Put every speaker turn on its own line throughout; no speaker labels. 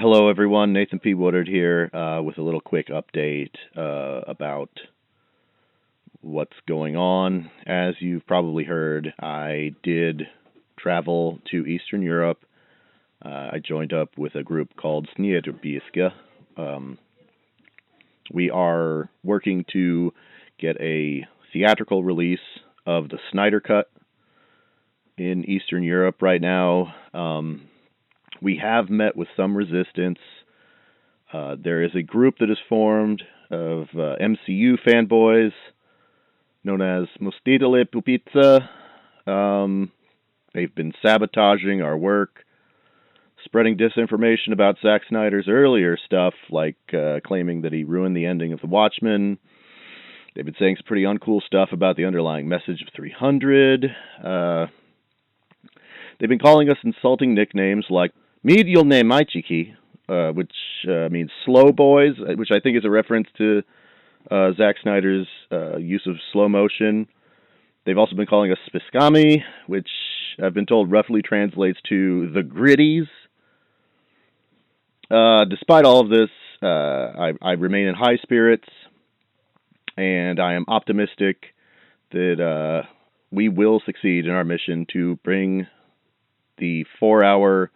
Hello, everyone. Nathan P. Woodard here with a little quick update about what's going on. As you've probably heard, I did travel to Eastern Europe. I joined up with a group called Sneeuwbiske. We are working to get a theatrical release of the Snyder Cut in Eastern Europe right now. We have met with some resistance. There is a group that is formed of MCU fanboys known as Mostidale Pupizza. They've been sabotaging our work, spreading disinformation about Zack Snyder's earlier stuff, like claiming that he ruined the ending of The Watchmen. They've been saying some pretty uncool stuff about the underlying message of 300. They've been calling us insulting nicknames like Medial name Maichiki, which means slow boys, which I think is a reference to Zack Snyder's use of slow motion. They've also been calling us Spiskami, which I've been told roughly translates to the gritties. Despite all of this, I remain in high spirits, and I am optimistic that we will succeed in our mission to bring the 4-hour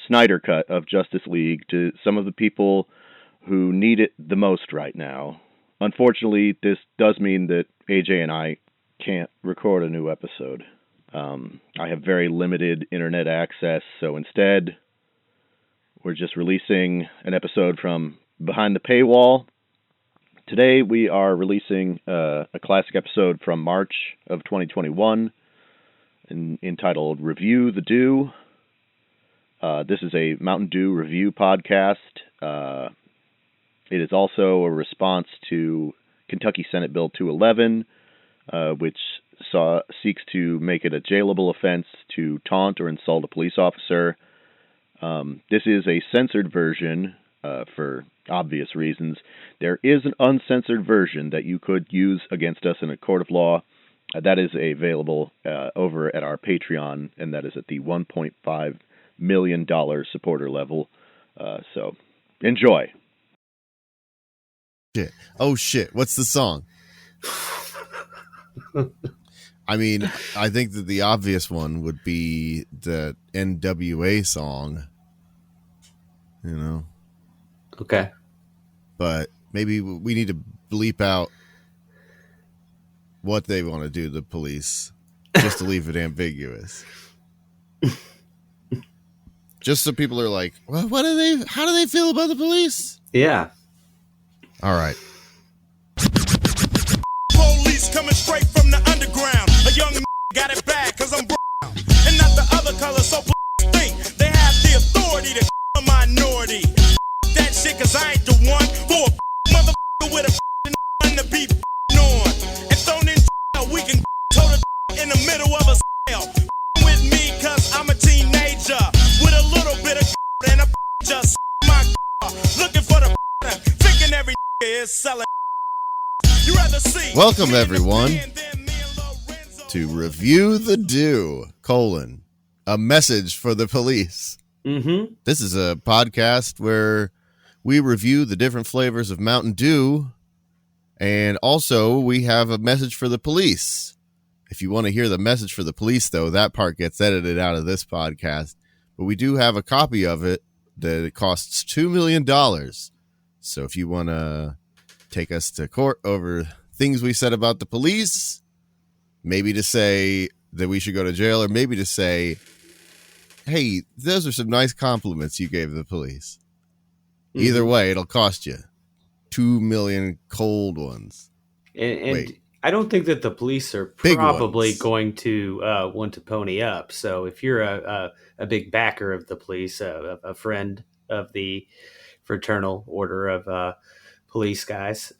Snyder Cut of Justice League to some of the people who need it the most right now. Unfortunately, this does mean that AJ and I can't record a new episode. I have very limited internet access, so instead, we're just releasing an episode from behind the paywall. Today, we are releasing a classic episode from March of 2021 entitled Review the Dew. This is a Mountain Dew review podcast. It is also a response to Kentucky Senate Bill 211, which seeks to make it a jailable offense to taunt or insult a police officer. This is a censored version for obvious reasons. There is an uncensored version that you could use against us in a court of law. That is available over at our Patreon, and that is at the $1.5 million supporter level. So, enjoy.
Shit. Oh, shit. What's the song? I mean, I think that the obvious one would be the NWA song. You know?
Okay.
But maybe we need to bleep out what they want to do to the police, just to leave it ambiguous. Just so people are like, well, how do they feel about the police?
Yeah.
All right.
Police coming straight from the underground. A young got it bad cause I'm brown. And not the other color, so think they have the authority to a minority. That shit cause I ain't the one for a motherfucker with a gun to be on. And thrown in we can toe the in the middle of a sale. With me cause I'm a teenager with a little bit of and a just my looking for the thinking every is selling. You rather see.
Welcome everyone to Review the Dew, a message for the police.
Mm-hmm.
This is a podcast where we review the different flavors of Mountain Dew, and also we have a message for the police. If you want to hear the message for the police, though, that part gets edited out of this podcast. But we do have a copy of it that it costs $2 million. So if you want to take us to court over things we said about the police, maybe to say that we should go to jail, or maybe to say, hey, those are some nice compliments you gave the police. Mm-hmm. Either way, it'll cost you 2 million cold ones.
And
Wait.
I don't think that the police are probably going to want to pony up. So if you're a big backer of the police, a friend of the fraternal order of police guys,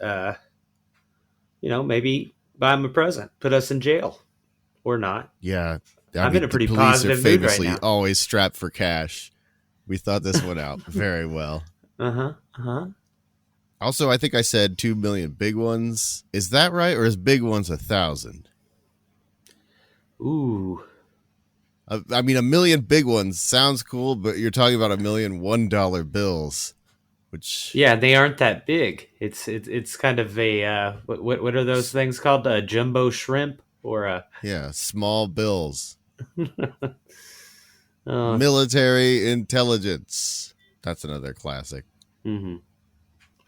maybe buy them a present, put us in jail or not.
Yeah.
I'm in a pretty positive
mood right now. Police are famously always strapped for cash. We thought this one out very well.
Uh-huh. Uh-huh.
Also, I think I said 2 million big ones. Is that right? Or is big ones 1,000?
Ooh.
I mean, a million big ones sounds cool, but you're talking about a million $1 bills, which
they aren't that big. It's kind of a what are those things called? A jumbo shrimp or a
small bills.
uh,
Military intelligence. That's another classic.
mm-hmm.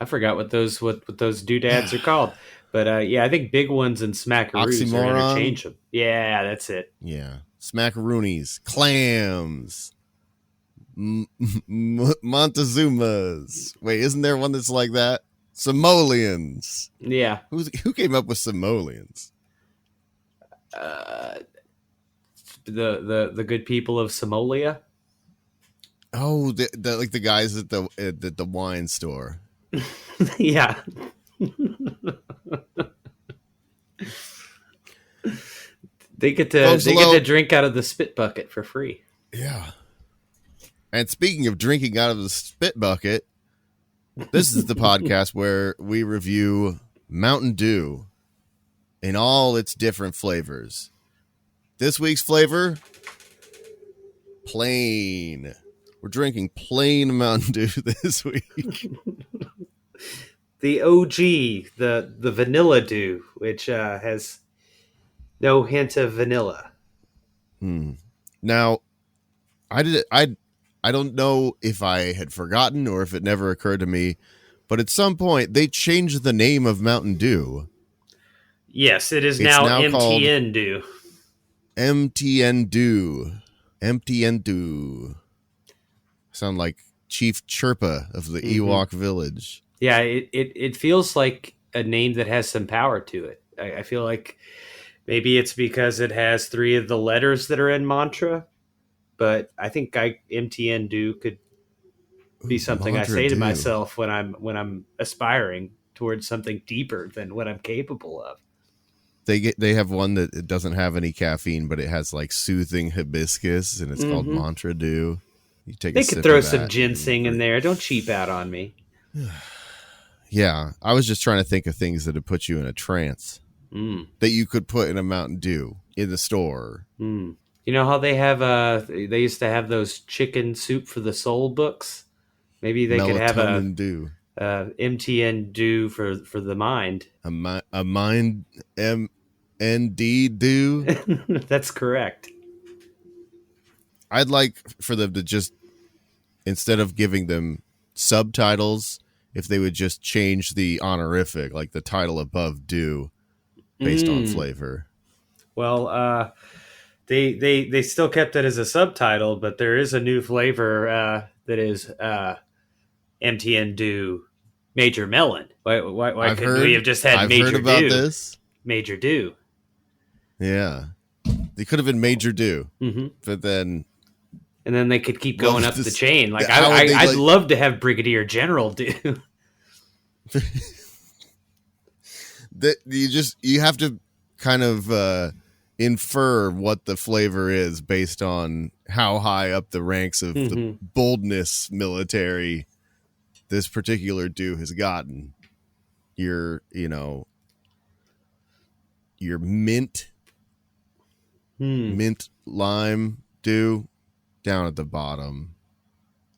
I forgot what those doodads are called, but I think big ones and smackaroos
Oxymoron?
are interchangeable. Yeah, that's it.
Yeah, smackaroonies, clams, Montezumas. Wait, isn't there one that's like that? Simoleons.
Yeah.
Who came up with simoleons?
The good people of Somalia.
Oh, the like the guys at the wine store.
Yeah. They get to drink out of the spit bucket for free.
Yeah. And speaking of drinking out of the spit bucket, this is the podcast where we review Mountain Dew in all its different flavors. This week's flavor, plain. We're drinking plain Mountain Dew this week.
The OG, the vanilla Dew, which has no hint of vanilla.
Now, I don't know if I had forgotten or if it never occurred to me, but at some point they changed the name of Mountain Dew.
Yes, it is now MTN Dew.
MTN Dew. MTN Dew. Sound like Chief Chirpa of the Ewok village.
Yeah, it feels like a name that has some power to it. I feel like maybe it's because it has 3 of the letters that are in mantra, but I think MTN Dew could be something I say to myself when I'm aspiring towards something deeper than what I'm capable of.
They have one that it doesn't have any caffeine, but it has like soothing hibiscus, and it's called Mantra Dew. You take
they could throw some ginseng in there. Don't cheap out on me.
Yeah, I was just trying to think of things that would put you in a trance that you could put in a Mountain Dew in the store.
You know how they have they used to have those chicken soup for the soul books? Maybe they could have a
Dew.
MTN Dew for the mind.
A mind MND Dew.
That's correct.
I'd like for them to just, instead of giving them subtitles, if they would just change the honorific, like the title above Dew, based on flavor.
Well, they still kept it as a subtitle, but there is a new flavor that is MTN Dew Major Melon. Why couldn't we have just had Major Dew? I've heard about this. Major Dew.
Yeah. They could have been Major Dew. But then...
And then they could keep going up the chain. Like I'd love to have Brigadier General Dew.
You have to kind of infer what the flavor is based on how high up the ranks of the boldness military this particular Dew has gotten. Your mint lime Dew down at the bottom.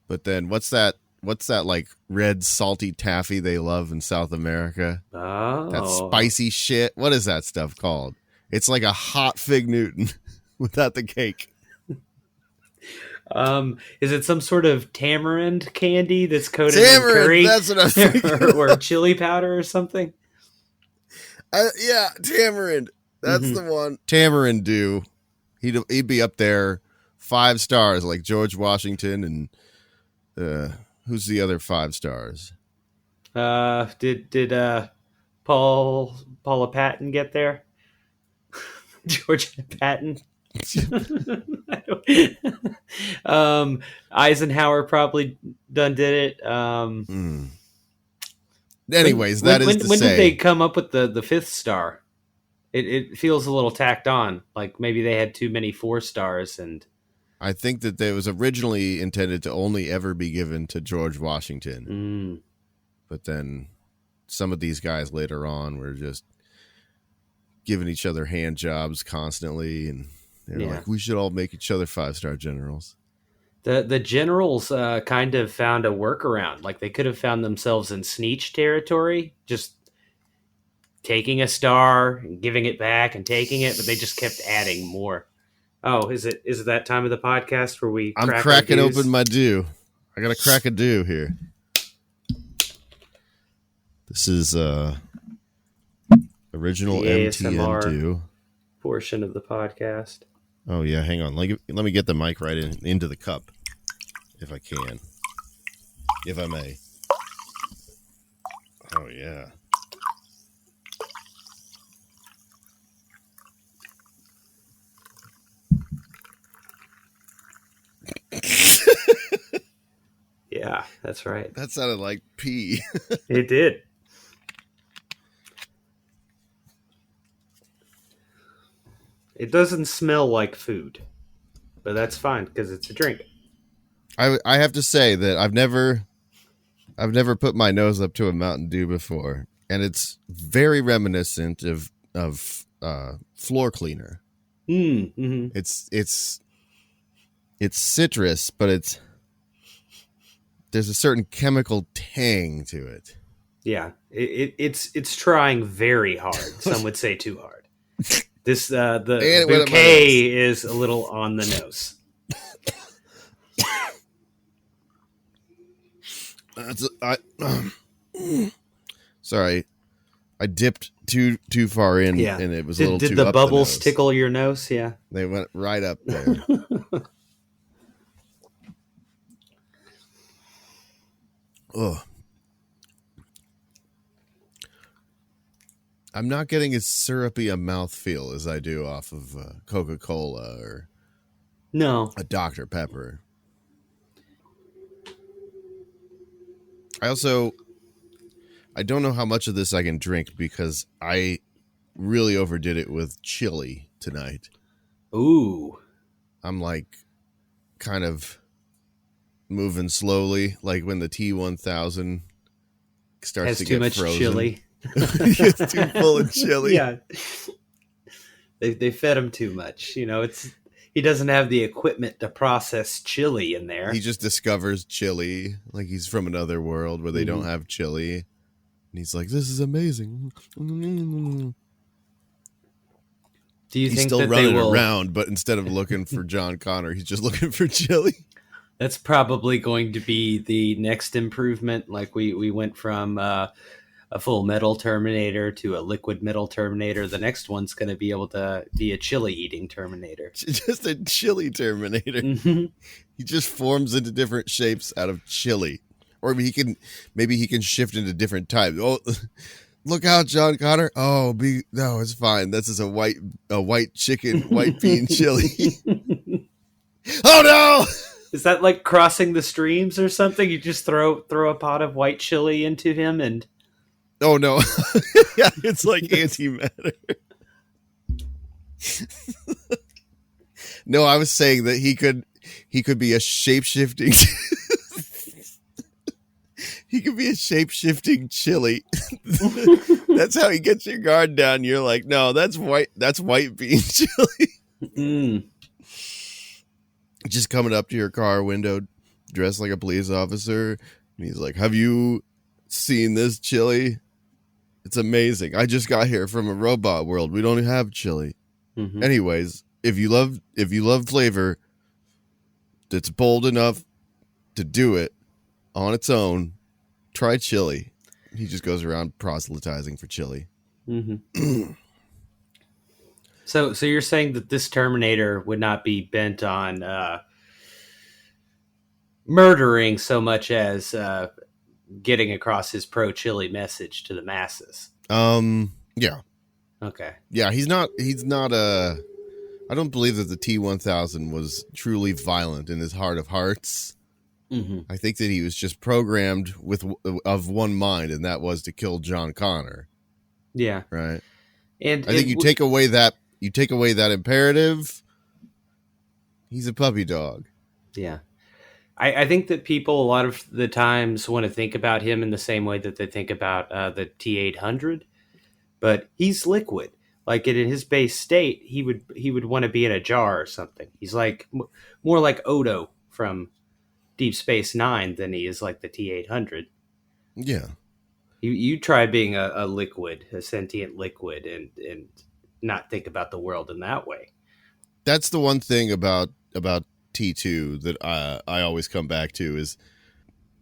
But then what's that like red salty taffy they love in South America?
Oh.
That spicy shit. What is that stuff called? It's like a hot Fig Newton without the cake.
Is it some sort of tamarind candy that's coated in curry?
That's what I'm thinking.
or chili powder or something?
Yeah, tamarind. That's the one. Tamarind Dew. He'd be up there 5 stars like George Washington and who's the other 5 stars?
Did Paula Patton get there? George Patton. Eisenhower probably done did it.
Anyways, when
did they come up with the 5th star? It feels a little tacked on. Like maybe they had too many 4 stars, and
I think that it was originally intended to only ever be given to George Washington. But then some of these guys later on were just giving each other hand jobs constantly, and They're like, we should all make each other 5-star generals.
The generals kind of found a workaround. Like they could have found themselves in Sneech territory, just taking a star and giving it back and taking it, but they just kept adding more. Oh, is it that time of the podcast where
I'm cracking open my Dew. I got to crack a Dew here. This is original MTN Dew
portion of the podcast.
Oh yeah, hang on. Let me get the mic right into the cup, if I can, if I may. Oh yeah.
Yeah, that's right.
That sounded like pee.
It did. It doesn't smell like food, but that's fine because it's a drink.
I have to say that I've never put my nose up to a Mountain Dew before, and it's very reminiscent of floor cleaner.
Mm-hmm.
It's citrus, but there's a certain chemical tang to it.
Yeah, it's trying very hard. Some would say too hard. This the bouquet is a little on the nose.
Sorry, I dipped too far in, and it was a little too up the nose.
Did the bubbles tickle your nose? Yeah,
they went right up there. Oh, I'm not getting as syrupy a mouthfeel as I do off of Coca-Cola or a Dr. Pepper. I don't know how much of this I can drink because I really overdid it with chili tonight.
Ooh.
I'm like kind of moving slowly, like when the T1000 starts to get frozen.
Chili.
It gets too full of chili.
Yeah. They fed him too much. You know, he doesn't have the equipment to process chili in there.
He just discovers chili, like he's from another world where they don't have chili. And he's like, this is amazing.
Do you
he's
think
still
that
running around, but instead of looking for John Connor, he's just looking for chili.
That's probably going to be the next improvement. Like we went from a full metal Terminator to a liquid metal Terminator. The next one's going to be able to be a chili eating Terminator.
Just a chili Terminator.
Mm-hmm.
He just forms into different shapes out of chili. Or maybe he can shift into different types. Oh, look out, John Connor. Oh, no, it's fine. This is a white chicken, white bean chili. Oh no!
Is that like crossing the streams or something? You just throw a pot of white chili into him and...
Oh no. Yeah, it's like antimatter. No, I was saying that he could be a shape-shifting he could be a shape-shifting chili. That's how he gets your guard down. You're like, no, that's white bean chili. Just coming up to your car window dressed like a police officer, and he's like, have you seen this chili? It's amazing. I just got here from a robot world. We don't have chili.
Mm-hmm.
Anyways, if you love flavor that's bold enough to do it on its own, try chili. He just goes around proselytizing for chili.
Mm-hmm. So you're saying that this Terminator would not be bent on murdering so much as getting across his pro-chili message to the masses?
Yeah.
Okay.
Yeah, he's not I don't believe that the T1000 was truly violent in his heart of hearts.
Mm-hmm.
I think that he was just programmed of one mind, and that was to kill John Connor.
Yeah.
Right.
And
I think you take away that imperative, he's a puppy dog.
Yeah. I think that people a lot of the times want to think about him in the same way that they think about the T-800, but he's liquid. Like in his base state, he would want to be in a jar or something. He's like more like Odo from Deep Space Nine than he is like the T-800.
Yeah.
You try being a liquid, a sentient liquid, and not think about the world in that way.
That's the one thing about T2 that I always come back to is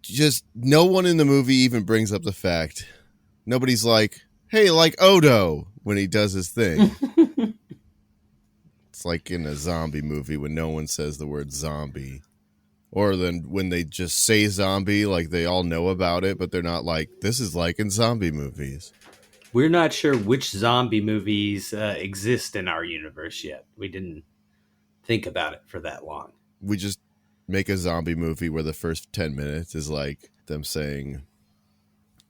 just no one in the movie even brings up the fact. Nobody's like, hey, like Odo when he does his thing. It's like in a zombie movie when no one says the word zombie. Or then when they just say zombie, like they all know about it, but they're not like, this is like in zombie movies.
We're not sure which zombie movies exist in our universe yet. We didn't think about it for that long.
We just make a zombie movie where the first 10 minutes is like them saying,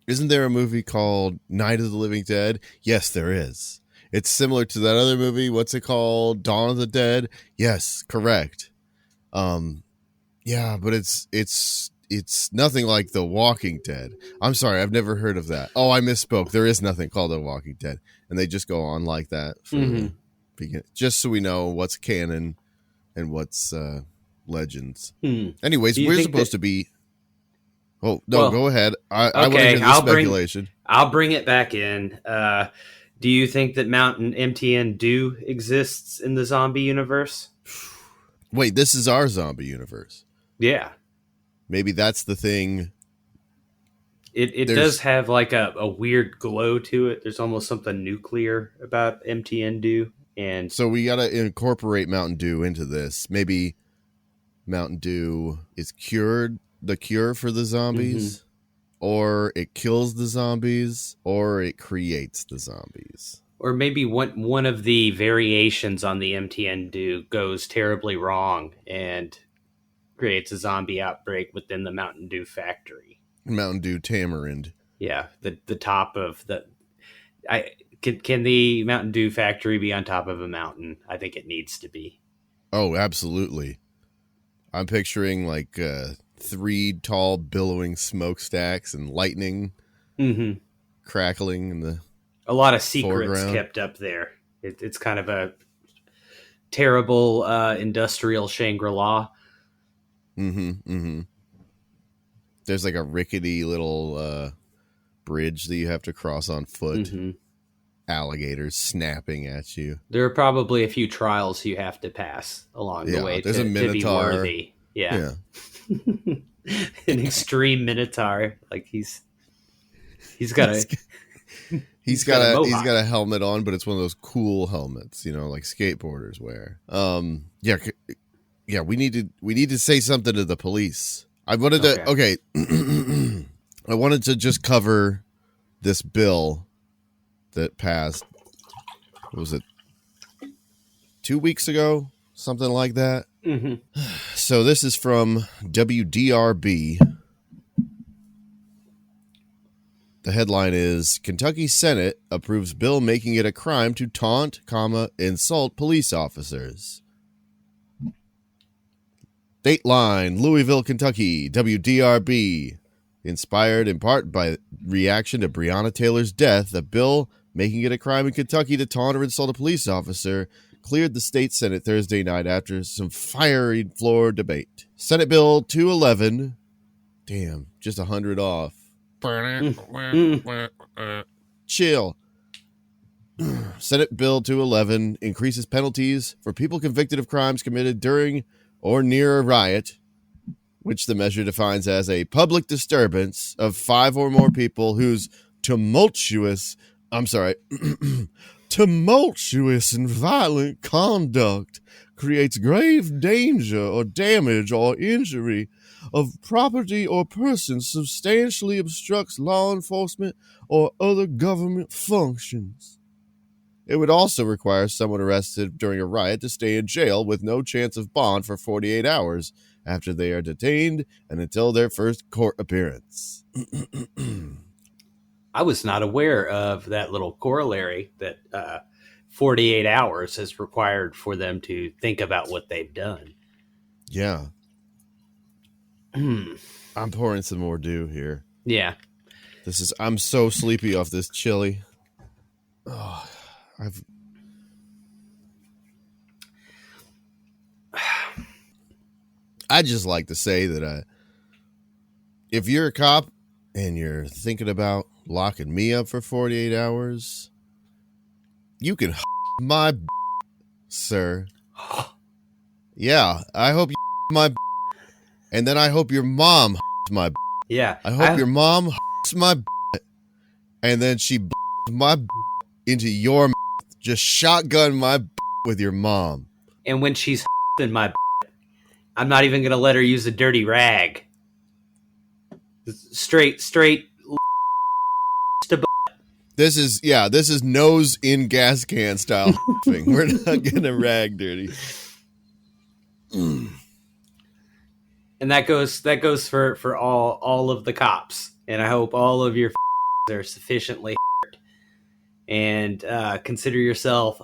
isn't there a movie called Night of the Living Dead? Yes, there is. It's similar to that other movie. What's it called? Dawn of the Dead? Yes, correct. Yeah, but it's nothing like The Walking Dead. I'm sorry, I've never heard of that. Oh, I misspoke. There is nothing called The Walking Dead. And they just go on like that for the beginning, just so we know what's canon and what's legends. Anyways, we're supposed to be... Oh, no, well, go ahead. I want to hear the speculation.
I'll bring it back in. Do you think that Mountain MTN Dew exists in the zombie universe?
Wait, this is our zombie universe.
Yeah.
Maybe that's the thing.
It does have like a weird glow to it. There's almost something nuclear about MTN Dew. And
so we got to incorporate Mountain Dew into this. Maybe Mountain Dew is the cure for the zombies, or it kills the zombies, or it creates the zombies.
Or maybe one of the variations on the MTN Dew goes terribly wrong and creates a zombie outbreak within the Mountain Dew factory.
Mountain Dew Tamarind.
Yeah, the top of the... Can the Mountain Dew factory be on top of a mountain? I think it needs to be.
Oh, absolutely. I'm picturing like 3 tall billowing smokestacks and lightning crackling in the
a lot of secrets
foreground.
Kept up there. It's kind of a terrible industrial Shangri-La.
There's like a rickety little bridge that you have to cross on foot. Alligators snapping at you.
There are probably a few trials you have to pass along the way
there's a Minotaur.
To be worthy. Yeah. An extreme Minotaur. Like he's got a
he's got a helmet on, but it's one of those cool helmets, like skateboarders wear. We need to say something to the police. I wanted to I wanted to just cover this bill that passed. What was it? 2 weeks ago? Something like that. So this is from WDRB. The headline is, Kentucky Senate approves bill making it a crime to taunt, insult police officers. Dateline, Louisville, Kentucky, WDRB. Inspired in part by reaction to Breonna Taylor's death, a bill making it a crime in Kentucky to taunt or insult a police officer cleared the state Senate Thursday night after some fiery floor debate. Senate Bill 211, damn, just 100 off. Chill. Senate Bill 211 increases penalties for people convicted of crimes committed during or near a riot, which the measure defines as a public disturbance of 5 or more people whose tumultuous and violent conduct creates grave danger or damage or injury of property or person, substantially obstructs law enforcement or other government functions. It would also require someone arrested during a riot to stay in jail with no chance of bond for 48 hours after they are detained and until their first court appearance.
I was not aware of that little corollary that 48 hours is required for them to think about what they've done.
Yeah. I'm pouring some more dew here.
Yeah.
I'm so sleepy off this chili. Oh, I'd just like to say that if you're a cop and you're thinking about locking me up for 48 hours, you can my sir. Yeah, I hope you my and then I hope your mom my
Yeah.
I hope your mom my and then she my into your just shotgun my with your mom.
And when she's in my I'm not even going to let her use a dirty rag. Straight to
This is nose in gas can style thing. We're not gonna rag dirty.
And that goes for all of the cops. And I hope all of your are sufficiently and consider yourself.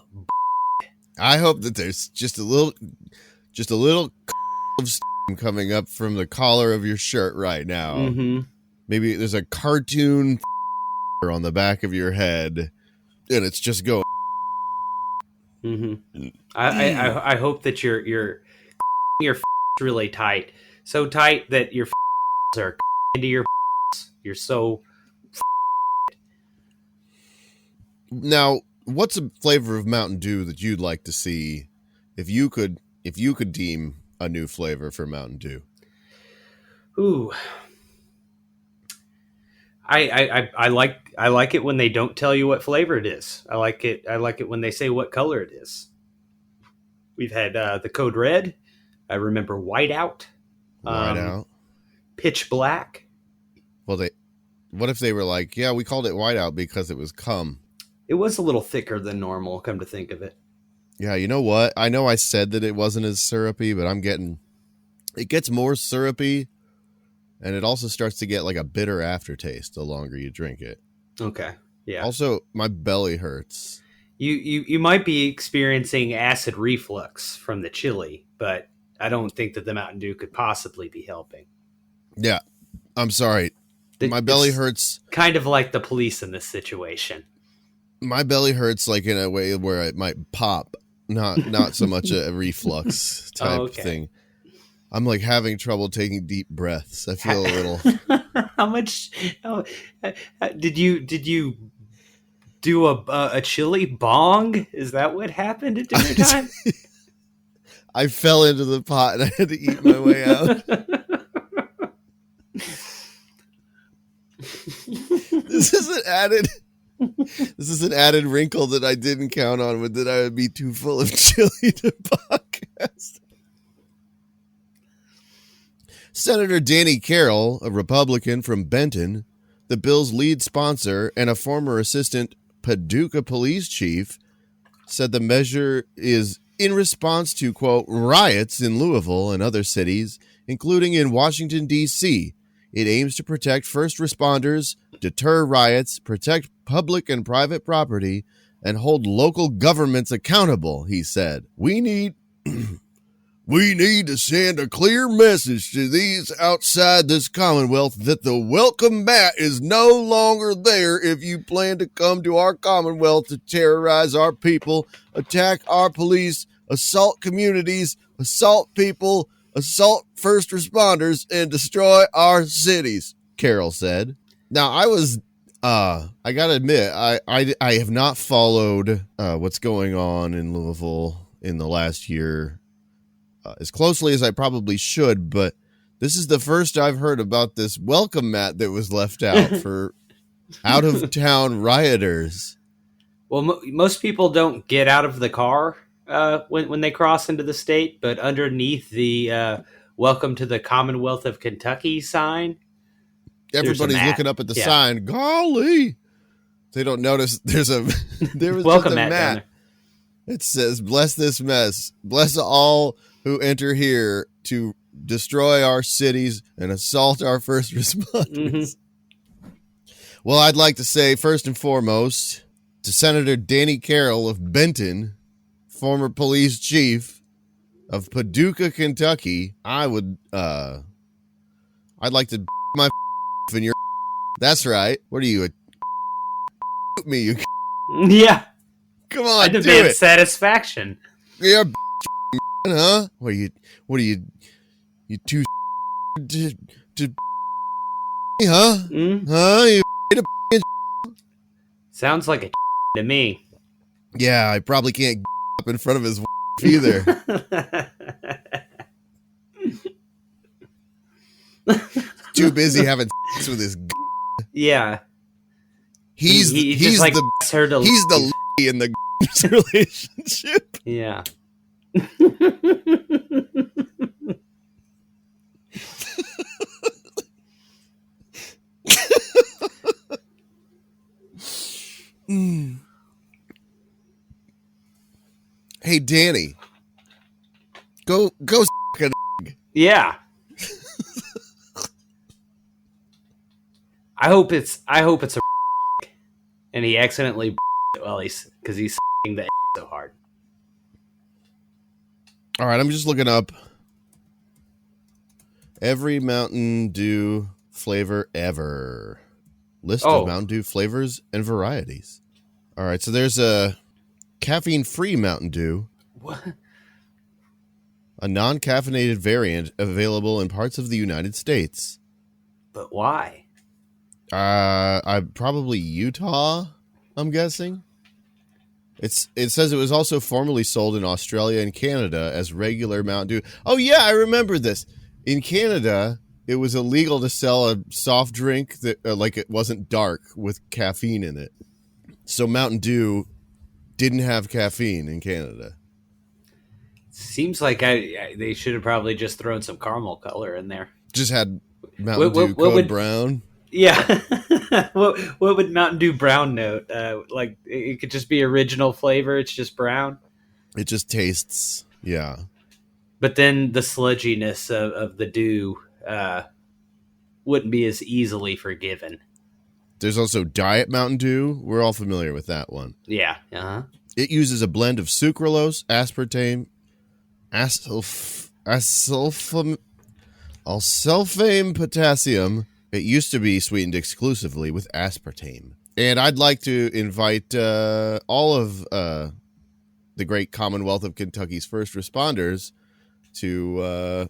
I hope that there's just a little of steam coming up from the collar of your shirt right now.
Mm-hmm.
Maybe there's a cartoon on the back of your head, and it's just going.
Mm-hmm. I hope that your really tight, so tight that your are into your. You're so.
Now, what's a flavor of Mountain Dew that you'd like to see if you could deem a new flavor for Mountain Dew?
Ooh. I like it when they don't tell you what flavor it is. I like it when they say what color it is. We've had the Code Red. I remember Whiteout.
Whiteout.
Pitch Black.
Well, what if they were like, yeah, we called it Whiteout because it was cum.
It was a little thicker than normal, come to think of it.
Yeah, you know what? I know I said that it wasn't as syrupy, but it gets more syrupy, and it also starts to get like a bitter aftertaste the longer you drink it.
Okay, yeah.
Also, my belly hurts.
You might be experiencing acid reflux from the chili, but I don't think that the Mountain Dew could possibly be helping.
Yeah, I'm sorry. My belly hurts.
Kind of like the police in this situation.
My belly hurts like in a way where it might pop, not so much a reflux type thing. I'm like having trouble taking deep breaths. I feel a little.
How much did you do a chili bong? Is that what happened at dinner time?
I fell into the pot and I had to eat my way out. This is an added wrinkle that I didn't count on, with that I would be too full of chili to podcast. Senator Danny Carroll, a Republican from Benton, the bill's lead sponsor and a former assistant Paducah police chief, said the measure is in response to, quote, riots in Louisville and other cities, including in Washington, D.C. It aims to protect first responders, deter riots, protect public and private property, and hold local governments accountable, he said. We need to send a clear message to these outside this Commonwealth that the welcome mat is no longer there if you plan to come to our Commonwealth to terrorize our people, attack our police, assault communities, assault people, assault first responders, and destroy our cities, Carroll said. Now, I gotta admit, I have not followed what's going on in Louisville in the last year as closely as I probably should, but this is the first I've heard about this welcome mat that was left out for out-of-town rioters.
Well, most people don't get out of the car when they cross into the state, but underneath the Welcome to the Commonwealth of Kentucky sign,
everybody's looking up at the sign. Golly! They don't notice there was
welcome
just a mat. It says, bless this mess. Bless all who enter here to destroy our cities and assault our first responders. Mm-hmm. Well, I'd like to say, first and foremost, to Senator Danny Carroll of Benton, former police chief of Paducah, Kentucky, I'd like to my in your. That's right. What are you? Me, you.
Yeah.
Come on,
I demand satisfaction.
Yeah, huh? What are you You too to huh?
Mm?
Huh? You
Sounds like a to me.
Yeah, I probably can't up in front of his either. Too busy having sex with his.
Yeah.
He's
just like
the
her to
he's the in the relationship.
Yeah.
Hey, Danny, go.
Yeah. I hope it's a and he accidentally because he's the so hard.
All right, I'm just looking up every Mountain Dew flavor ever. List of Mountain Dew flavors and varieties. All right, so there's a caffeine-free Mountain Dew.
What?
A non-caffeinated variant available in parts of the United States.
But why?
I probably Utah, I'm guessing. It says it was also formerly sold in Australia and Canada as regular Mountain Dew. Oh yeah, I remember this. In Canada, it was illegal to sell a soft drink that like it wasn't dark with caffeine in it. So Mountain Dew didn't have caffeine in Canada.
Seems like they should have probably just thrown some caramel color in there.
Just had Mountain Dew Code Brown.
Yeah. what would Mountain Dew Brown note? Like it could just be original flavor. It's just brown.
It just tastes, yeah.
But then the sludginess of the dew wouldn't be as easily forgiven. There's
also Diet Mountain Dew. We're all familiar with that one.
Yeah. Uh-huh.
It uses a blend of sucralose, aspartame, sulfame potassium. It used to be sweetened exclusively with aspartame. And I'd like to invite all of the great Commonwealth of Kentucky's first responders to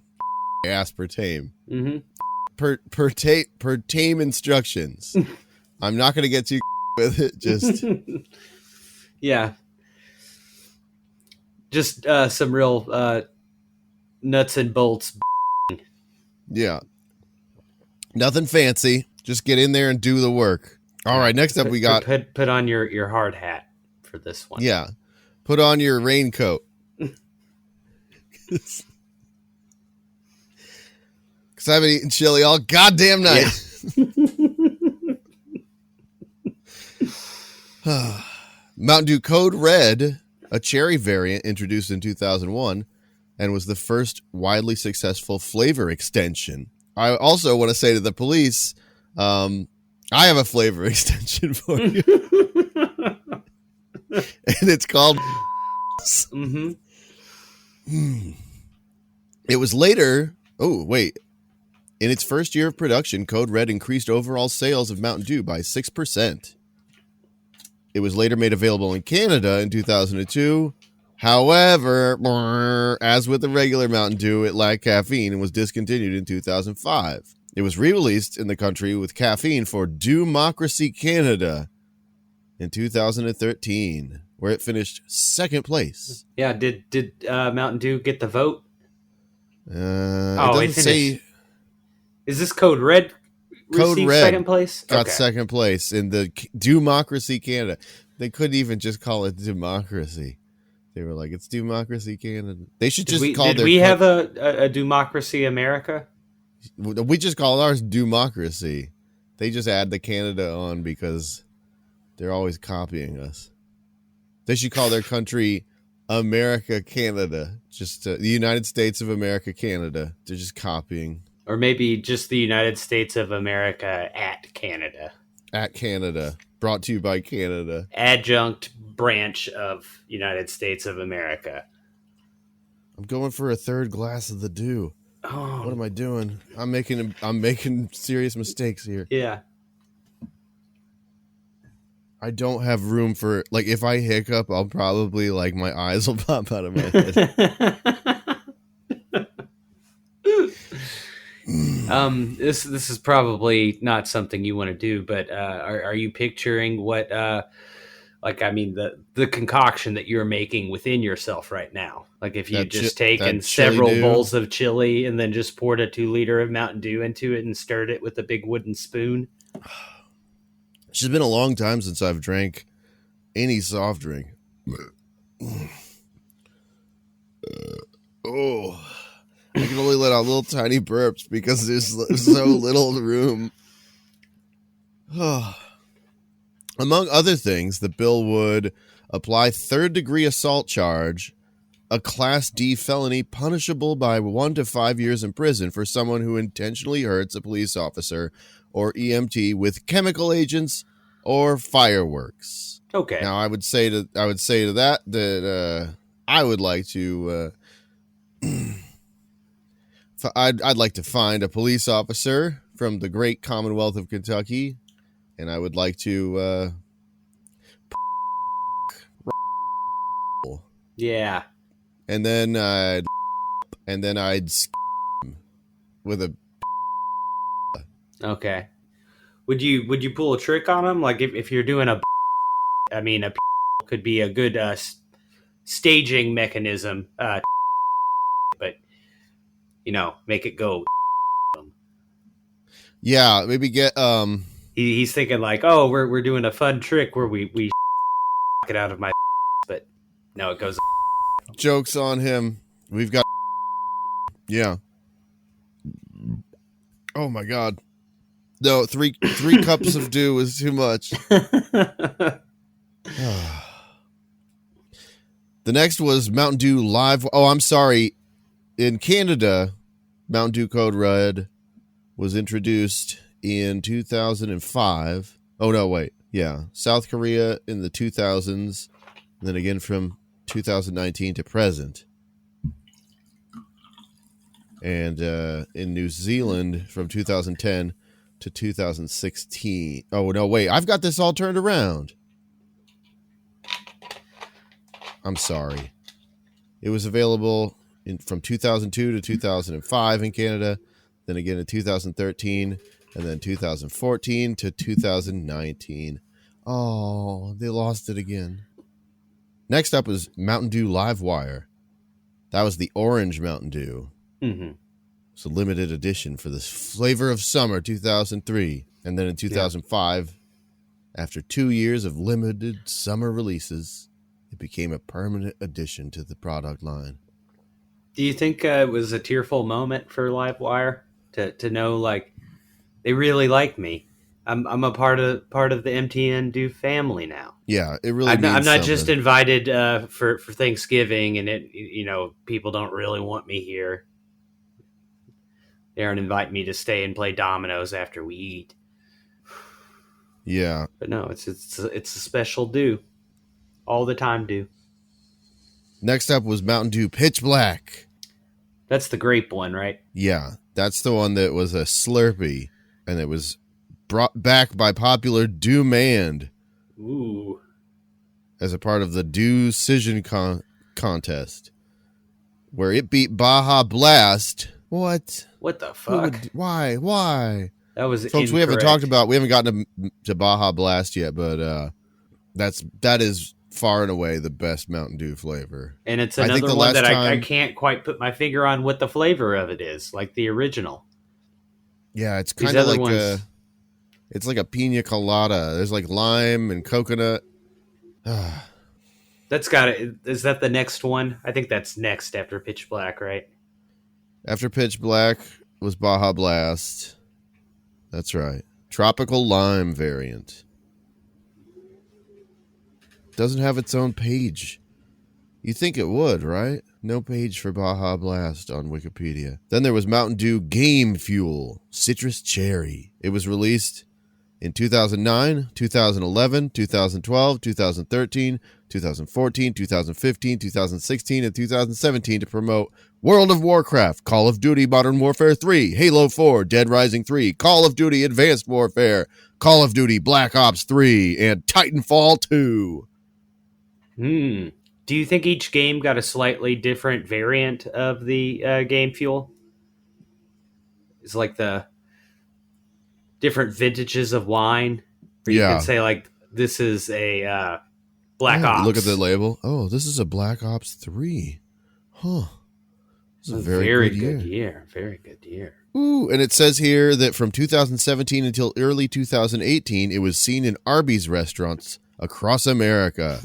aspartame.
Mm-hmm.
Pertame instructions. I'm not going to get too with it. Just
yeah. Just some real nuts and bolts.
Yeah. Nothing fancy. Just get in there and do the work. All right. Next up, we got
put on your hard hat for this one.
Yeah. Put on your raincoat. Because I've been eating chili all goddamn night. Yeah. Mountain Dew Code Red, a cherry variant introduced in 2001, and was the first widely successful flavor extension. I also want to say to the police, I have a flavor extension for you. And it's called...
Mm-hmm.
It was later... Oh, wait. In its first year of production, Code Red increased overall sales of Mountain Dew by 6%. It was later made available in Canada in 2002. However, as with the regular Mountain Dew, it lacked caffeine and was discontinued in 2005. It was re-released in the country with caffeine for Dewmocracy Canada in 2013, where it finished second place.
Yeah, did Mountain Dew get the vote?
It doesn't say...
Is this Code Red?
Code Red
second place?
got second place in the Dewmocracy Canada. They couldn't even just call it Democracy. They were like, it's Dewmocracy Canada. They should just call
Did we have a Democracy America?
We just call ours Dewmocracy. They just add the Canada on because they're always copying us. They should call their country America Canada. Just the United States of America Canada. They're just copying.
Or maybe just the United States of America at Canada.
At Canada. Brought to you by Canada.
Adjunct branch of United States of America.
I'm going for a third glass of the Dew.
Oh.
What am I doing? I'm making serious mistakes here.
Yeah.
I don't have room for, like, if I hiccup, I'll probably, like, my eyes will pop out of my head.
This is probably not something you want to do, but are you picturing what the concoction that you're making within yourself right now? Like if you just taken several bowls of chili and then just poured a 2-liter of Mountain Dew into it and stirred it with a big wooden spoon?
It's just been a long time since I've drank any soft drink. I can only let out little tiny burps because there's so little room. Among other things, the bill would apply third-degree assault charge, a Class D felony punishable by 1 to 5 years in prison for someone who intentionally hurts a police officer or EMT with chemical agents or fireworks.
Okay.
Now, I would say to that I would like to. I'd like to find a police officer from the great Commonwealth of Kentucky, and I would like to.
Yeah.
And then I'd with a.
Okay. Would you pull a trick on him? Like if you're doing a could be a good staging mechanism, but make it go.
Yeah, maybe get
He's thinking like, oh, we're doing a fun trick where we it out of my, but no, it goes.
Jokes on him. We've got. Yeah. Oh my God. No, three cups of dew is too much. The next was Mountain Dew Live. Oh, I'm sorry. In Canada, Mountain Dew Code Red was introduced in 2005. Oh, no, wait. Yeah. South Korea in the 2000s. And then again from 2019 to present. And in New Zealand from 2010 to 2016. Oh, no, wait. I've got this all turned around. I'm sorry. It was available from 2002 to 2005 in Canada, then again in 2013, and then 2014 to 2019. Oh, they lost it again. Next up was Mountain Dew Live Wire. That was the orange Mountain Dew.
Mm-hmm.
It's a limited edition for this flavor of summer 2003. And then in 2005, after 2 years of limited summer releases, it became a permanent addition to the product line.
Do you think it was a tearful moment for Livewire to know like they really like me? I'm a part of the MTN Dew family now.
Yeah, it really.
I'm not just invited for Thanksgiving, and people don't really want me here. They aren't inviting me to stay and play dominoes after we eat.
Yeah,
but no, it's a special Dew, all the time Dew.
Next up was Mountain Dew Pitch Black.
That's the grape one, right?
Yeah, that's the one that was a Slurpee, and it was brought back by popular demand.
Ooh.
As a part of the Dew Decision contest, where it beat Baja Blast. What?
What the fuck?
Why?
That was
folks.
Incorrect.
We haven't gotten to Baja Blast yet, but that is far and away the best Mountain Dew flavor.
And it's another one that I can't quite put my finger on what the flavor of it is, like the original.
Yeah, it's kind of like it's like a pina colada. There's like lime and coconut.
That's got it. Is that the next one? I think that's next after Pitch Black, right?
After Pitch Black was Baja Blast. That's right. Tropical lime variant. Doesn't have its own page. You think it would, right? No page for Baja Blast on Wikipedia. Then there was Mountain Dew Game Fuel Citrus Cherry. It was released in 2009, 2011, 2012, 2013, 2014, 2015, 2016, and 2017 to promote World of Warcraft, Call of Duty Modern Warfare 3, Halo 4, Dead Rising 3, Call of Duty Advanced Warfare, Call of Duty Black Ops 3, and Titanfall 2.
Do you think each game got a slightly different variant of the game fuel? is like the different vintages of wine. Where you can say like this is a Black Ops.
Look at the label. Oh, this is a Black Ops 3. Huh. This is a
very good year. Very good year.
Ooh, and it says here that from 2017 until early 2018, it was seen in Arby's restaurants across America.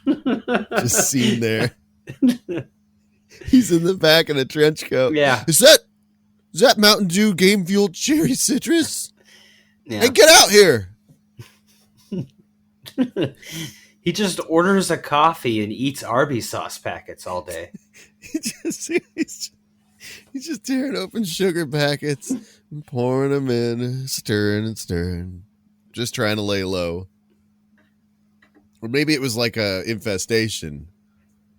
Just seen there. He's in the back in a trench coat.
Yeah.
Is that Mountain Dew Game Fueled Cherry Citrus?
Yeah.
Hey, get out here.
He just orders a coffee and eats Arby's sauce packets all day.
He's just tearing open sugar packets and pouring them in, stirring and stirring, just trying to lay low. Or maybe it was like a infestation.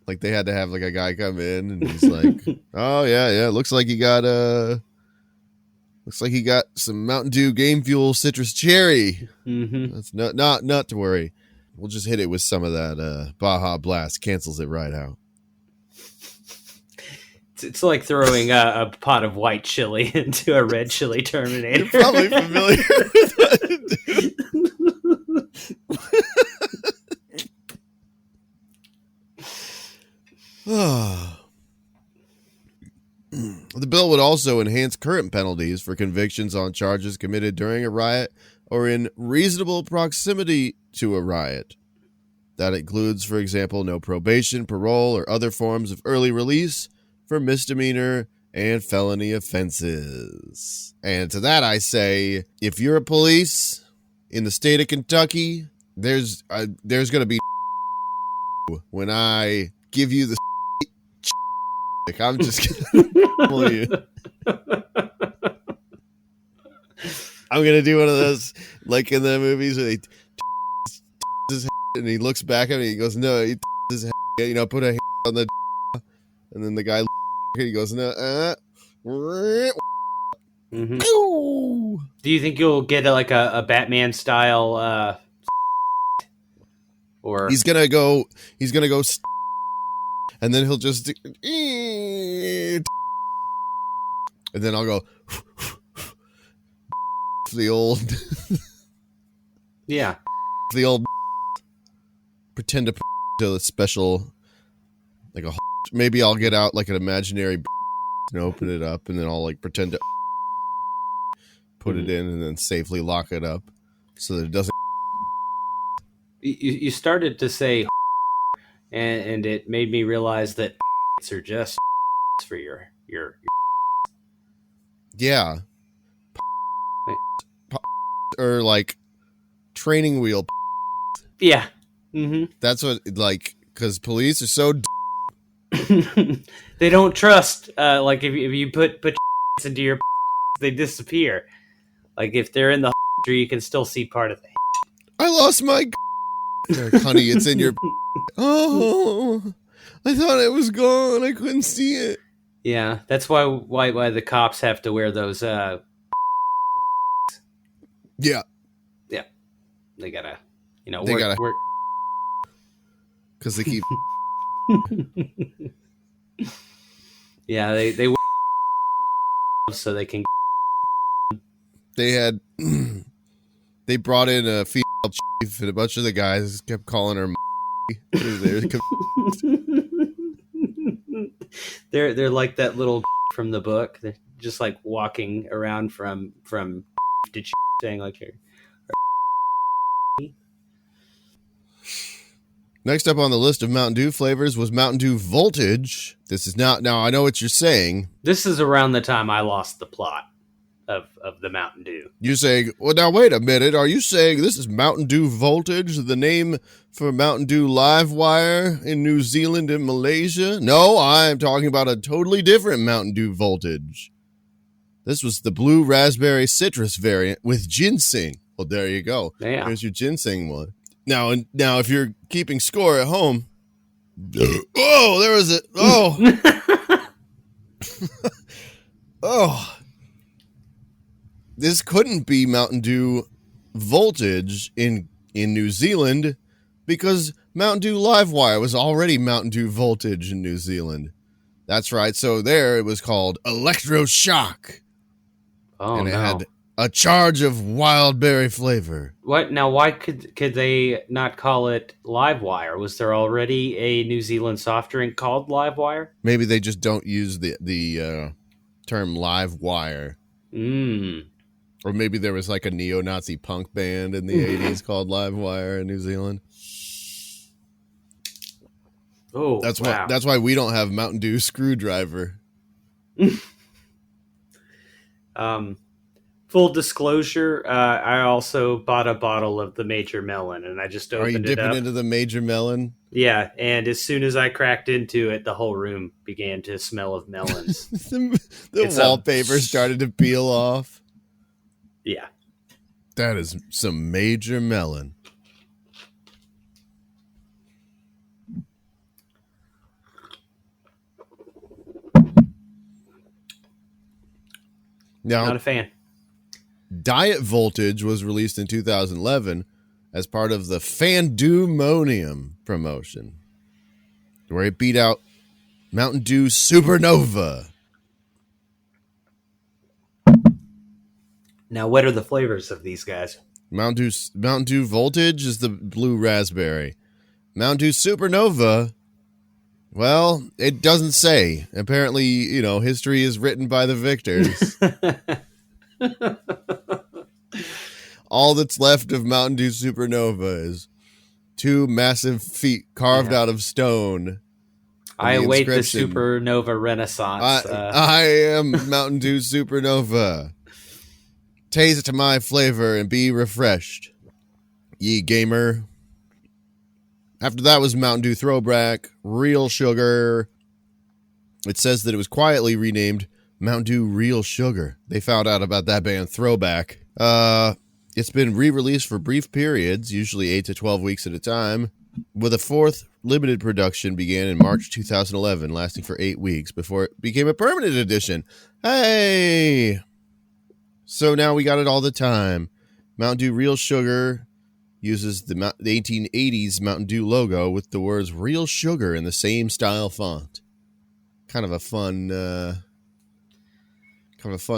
Like they had to have like a guy come in and he's like, "Oh yeah, looks like he got some Mountain Dew Game Fuel Citrus Cherry."
Mm-hmm.
That's not to worry. We'll just hit it with some of that Baja Blast. Cancels it right out.
It's like throwing a pot of white chili into a red chili Terminator.
You're probably familiar with what to do. The bill would also enhance current penalties for convictions on charges committed during a riot or in reasonable proximity to a riot. That includes, for example, no probation, parole, or other forms of early release for misdemeanor and felony offenses. And to that I say, if you're a police in the state of Kentucky, there's going to be when I give you the I'm just going to pull you. I'm going to do one of those, like in the movies where he his head and he looks back at me and he goes, "No, he his head, put a hand on the and then the guy he goes, "No,
mm-hmm. Do you think you'll get a Batman style or
he's going to go and then he'll just and then I'll go the old
yeah,
the old pretend to a special like a maybe I'll get out like an imaginary and open it up and then I'll like pretend to put it in and then safely lock it up so that it doesn't.
You started to say and it made me realize that are just for your
yeah or like training wheel.
Yeah. Mm-hmm.
That's what like because police are so
they don't trust like if you put into your they disappear. Like if they're in the you can still see part of the
I lost my honey, it's in your oh, I thought it was gone. I couldn't see it.
Yeah, that's why the cops have to wear those
yeah.
They gotta
work because they keep
yeah, they wear so they can
they brought in a female chief and a bunch of the guys kept calling her
they're like that little from the book. They're just like walking around from to saying like here.
Next up on the list of Mountain Dew flavors was Mountain Dew Voltage. This is not now I know what you're saying.
This is around the time I lost the plot of the Mountain Dew.
You're saying, well, now wait a minute. Are you saying this is Mountain Dew Voltage, the name for Mountain Dew Live Wire in New Zealand and Malaysia? No, I'm talking about a totally different Mountain Dew Voltage. This was the blue raspberry citrus variant with ginseng. Well, there you go.
Yeah.
Here's your ginseng one. Now, if you're keeping score at home, oh, there was it. Oh, oh. This couldn't be Mountain Dew Voltage in New Zealand because Mountain Dew Livewire was already Mountain Dew Voltage in New Zealand. That's right. So there it was called electroshock.
Oh,
and it
no.
had a charge of wild berry flavor.
What now? Why could they not call it Live Wire? Was there already a New Zealand soft drink called Live Wire?
Maybe they just don't use the term live wire. Or maybe there was like a neo-Nazi punk band in the 80s called Live Wire in New Zealand.
Oh,
That's why we don't have Mountain Dew Screwdriver.
Full disclosure, I also bought a bottle of the Major Melon, and I just opened it up.
Are you dipping into the Major Melon?
Yeah, and as soon as I cracked into it, the whole room began to smell of melons.
the wallpaper started to peel off.
Yeah.
That is some Major Melon. Now,
not a fan.
Diet Voltage was released in 2011 as part of the Fandumonium promotion, where it beat out Mountain Dew Supernova.
Now, what are the flavors of these guys?
Mountain Dew Voltage is the blue raspberry. Mountain Dew Supernova, well, it doesn't say. Apparently, history is written by the victors. All that's left of Mountain Dew Supernova is two massive feet carved out of stone.
I await the Supernova Renaissance.
I am Mountain Dew Supernova. Taste my flavor and be refreshed, ye gamer. After that was Mountain Dew Throwback, Real Sugar. It says that it was quietly renamed Mountain Dew Real Sugar. They found out about that band Throwback. It's been re-released for brief periods, usually 8 to 12 weeks at a time, with a fourth limited production began in March 2011, lasting for 8 weeks before it became a permanent edition. Hey! So now we got it all the time. Mountain Dew Real Sugar uses the 1880s Mountain Dew logo with the words Real Sugar in the same style font. Kind of a fun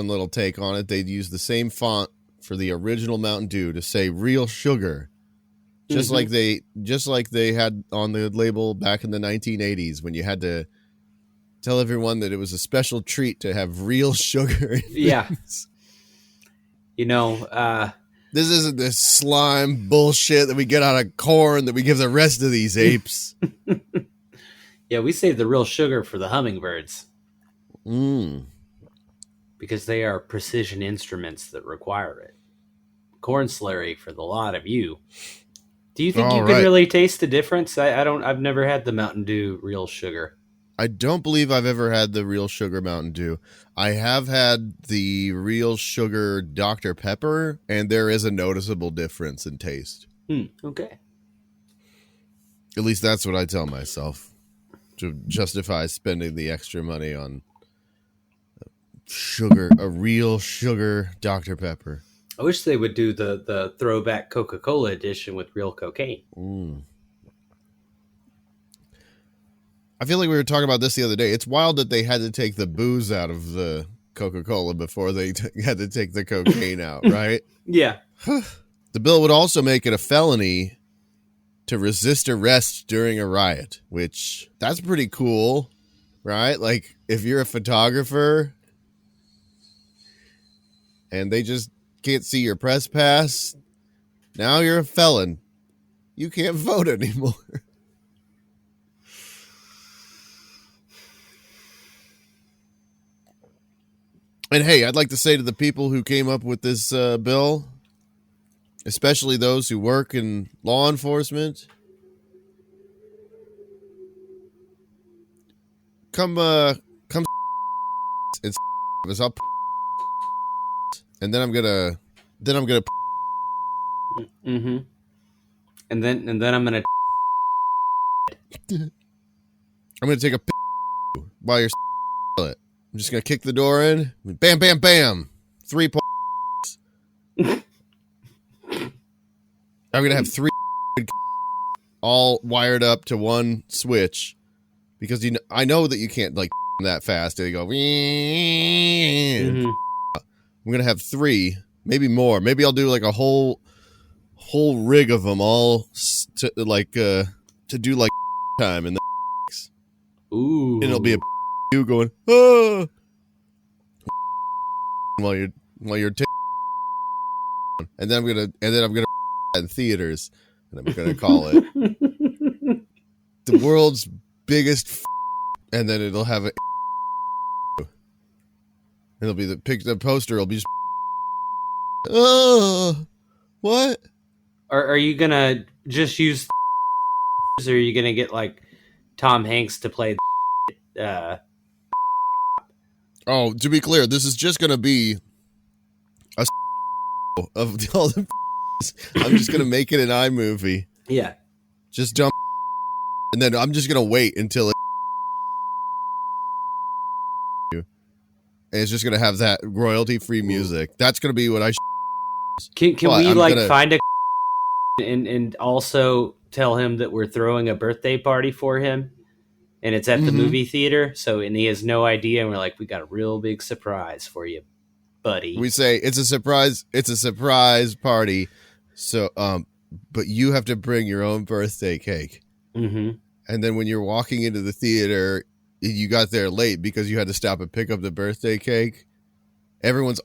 little take on it. They'd use the same font for the original Mountain Dew to say Real Sugar. Just like they had on the label back in the 1980s when you had to tell everyone that it was a special treat to have real sugar.
Yeah.
This isn't this slime bullshit that we get out of corn that we give the rest of these apes.
Yeah, we save the real sugar for the hummingbirds. Because they are precision instruments that require it. Corn slurry for the lot of you. Do you think you can really taste the difference? I've never had the Mountain Dew Real Sugar.
I don't believe I've ever had the Real Sugar Mountain Dew. I have had the Real Sugar Dr. Pepper, and there is a noticeable difference in taste.
Okay.
At least that's what I tell myself to justify spending the extra money on sugar, a Real Sugar Dr. Pepper.
I wish they would do the throwback Coca-Cola edition with real cocaine.
I feel like we were talking about this the other day. It's wild that they had to take the booze out of the Coca-Cola before they had to take the cocaine out, right?
Yeah.
The bill would also make it a felony to resist arrest during a riot, which that's pretty cool, right? Like if you're a photographer and they just can't see your press pass, now you're a felon. You can't vote anymore. And hey, I'd like to say to the people who came up with this bill, especially those who work in law enforcement, come and up, and then I'm gonna
and then I'm gonna
take a while you're it. I'm just gonna kick the door in. Bam, bam, bam. 3 points. I'm gonna have 3 all wired up to one switch because I know that you can't like that fast. They go.
Mm-hmm.
I'm gonna have 3, maybe more. Maybe I'll do like a whole rig of them all to do like time and
Ooh.
and it'll be a you going oh while you're and then I'm gonna in theaters and I'm gonna call it the world's biggest and then it'll have it'll be the poster will be just oh what
Are you gonna just use or are you gonna get like Tom Hanks to play
oh to be clear this is just gonna be a of all the I'm just gonna make it an iMovie.
Yeah.
Just dump and then I'm just gonna wait until and it's just gonna have that royalty free music. That's gonna be what I
Can we like find a and also tell him that we're throwing a birthday party for him and it's at the movie theater, so and he has no idea and we're like, we got a real big surprise for you, buddy.
We say it's a surprise party. So but you have to bring your own birthday cake.
Mm-hmm.
And then when you're walking into the theater, you got there late because you had to stop and pick up the birthday cake. Everyone's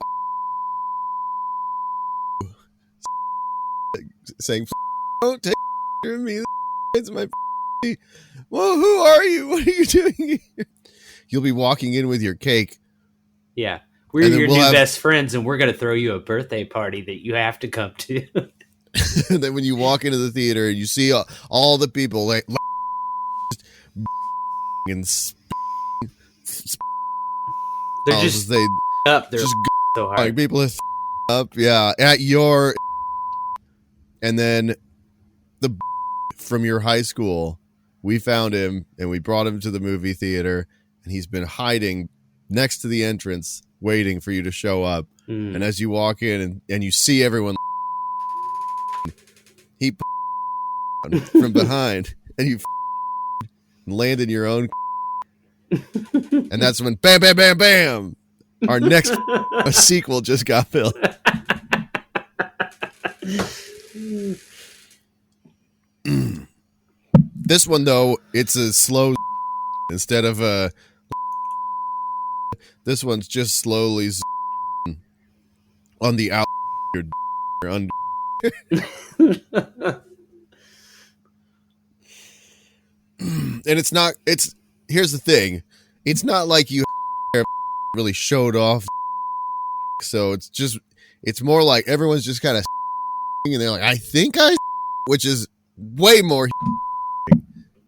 saying, "Don't take me. It's my." Well, who are you? What are you doing here? You'll be walking in with your cake.
Yeah, we're your new best friends, and we're gonna throw you a birthday party that you have to come to.
And then when you walk into the theater and you see all the people like and
they're just up. They're just so hard.
Like people are up, yeah, at your. And then the from your high school, we found him and we brought him to the movie theater, and he's been hiding next to the entrance, waiting for you to show up. And as you walk in and you see everyone, he from behind, and you land in your own, and that's when bam, bam, bam, bam, our next sequel just got built. This one though, it's a slow instead of a. This one's just slowly on the out. And it's not. It's here's the thing. It's not like you really showed off. So it's more like everyone's just kind of and they're like, I think I, which is way more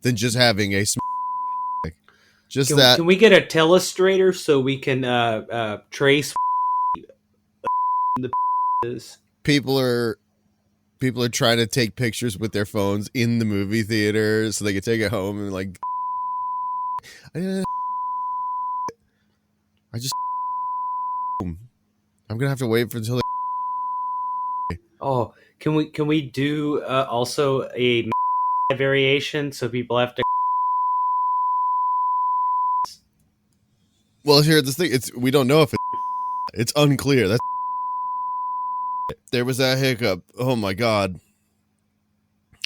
than just having a just that.
Can we get a telestrator so we can trace the
people are trying to take pictures with their phones in the movie theater so they can take it home and like I just I'm gonna have to wait for until
oh can we do also a variation so people have to
well here's the thing we don't know if it's unclear. That's there was that hiccup. Oh my god,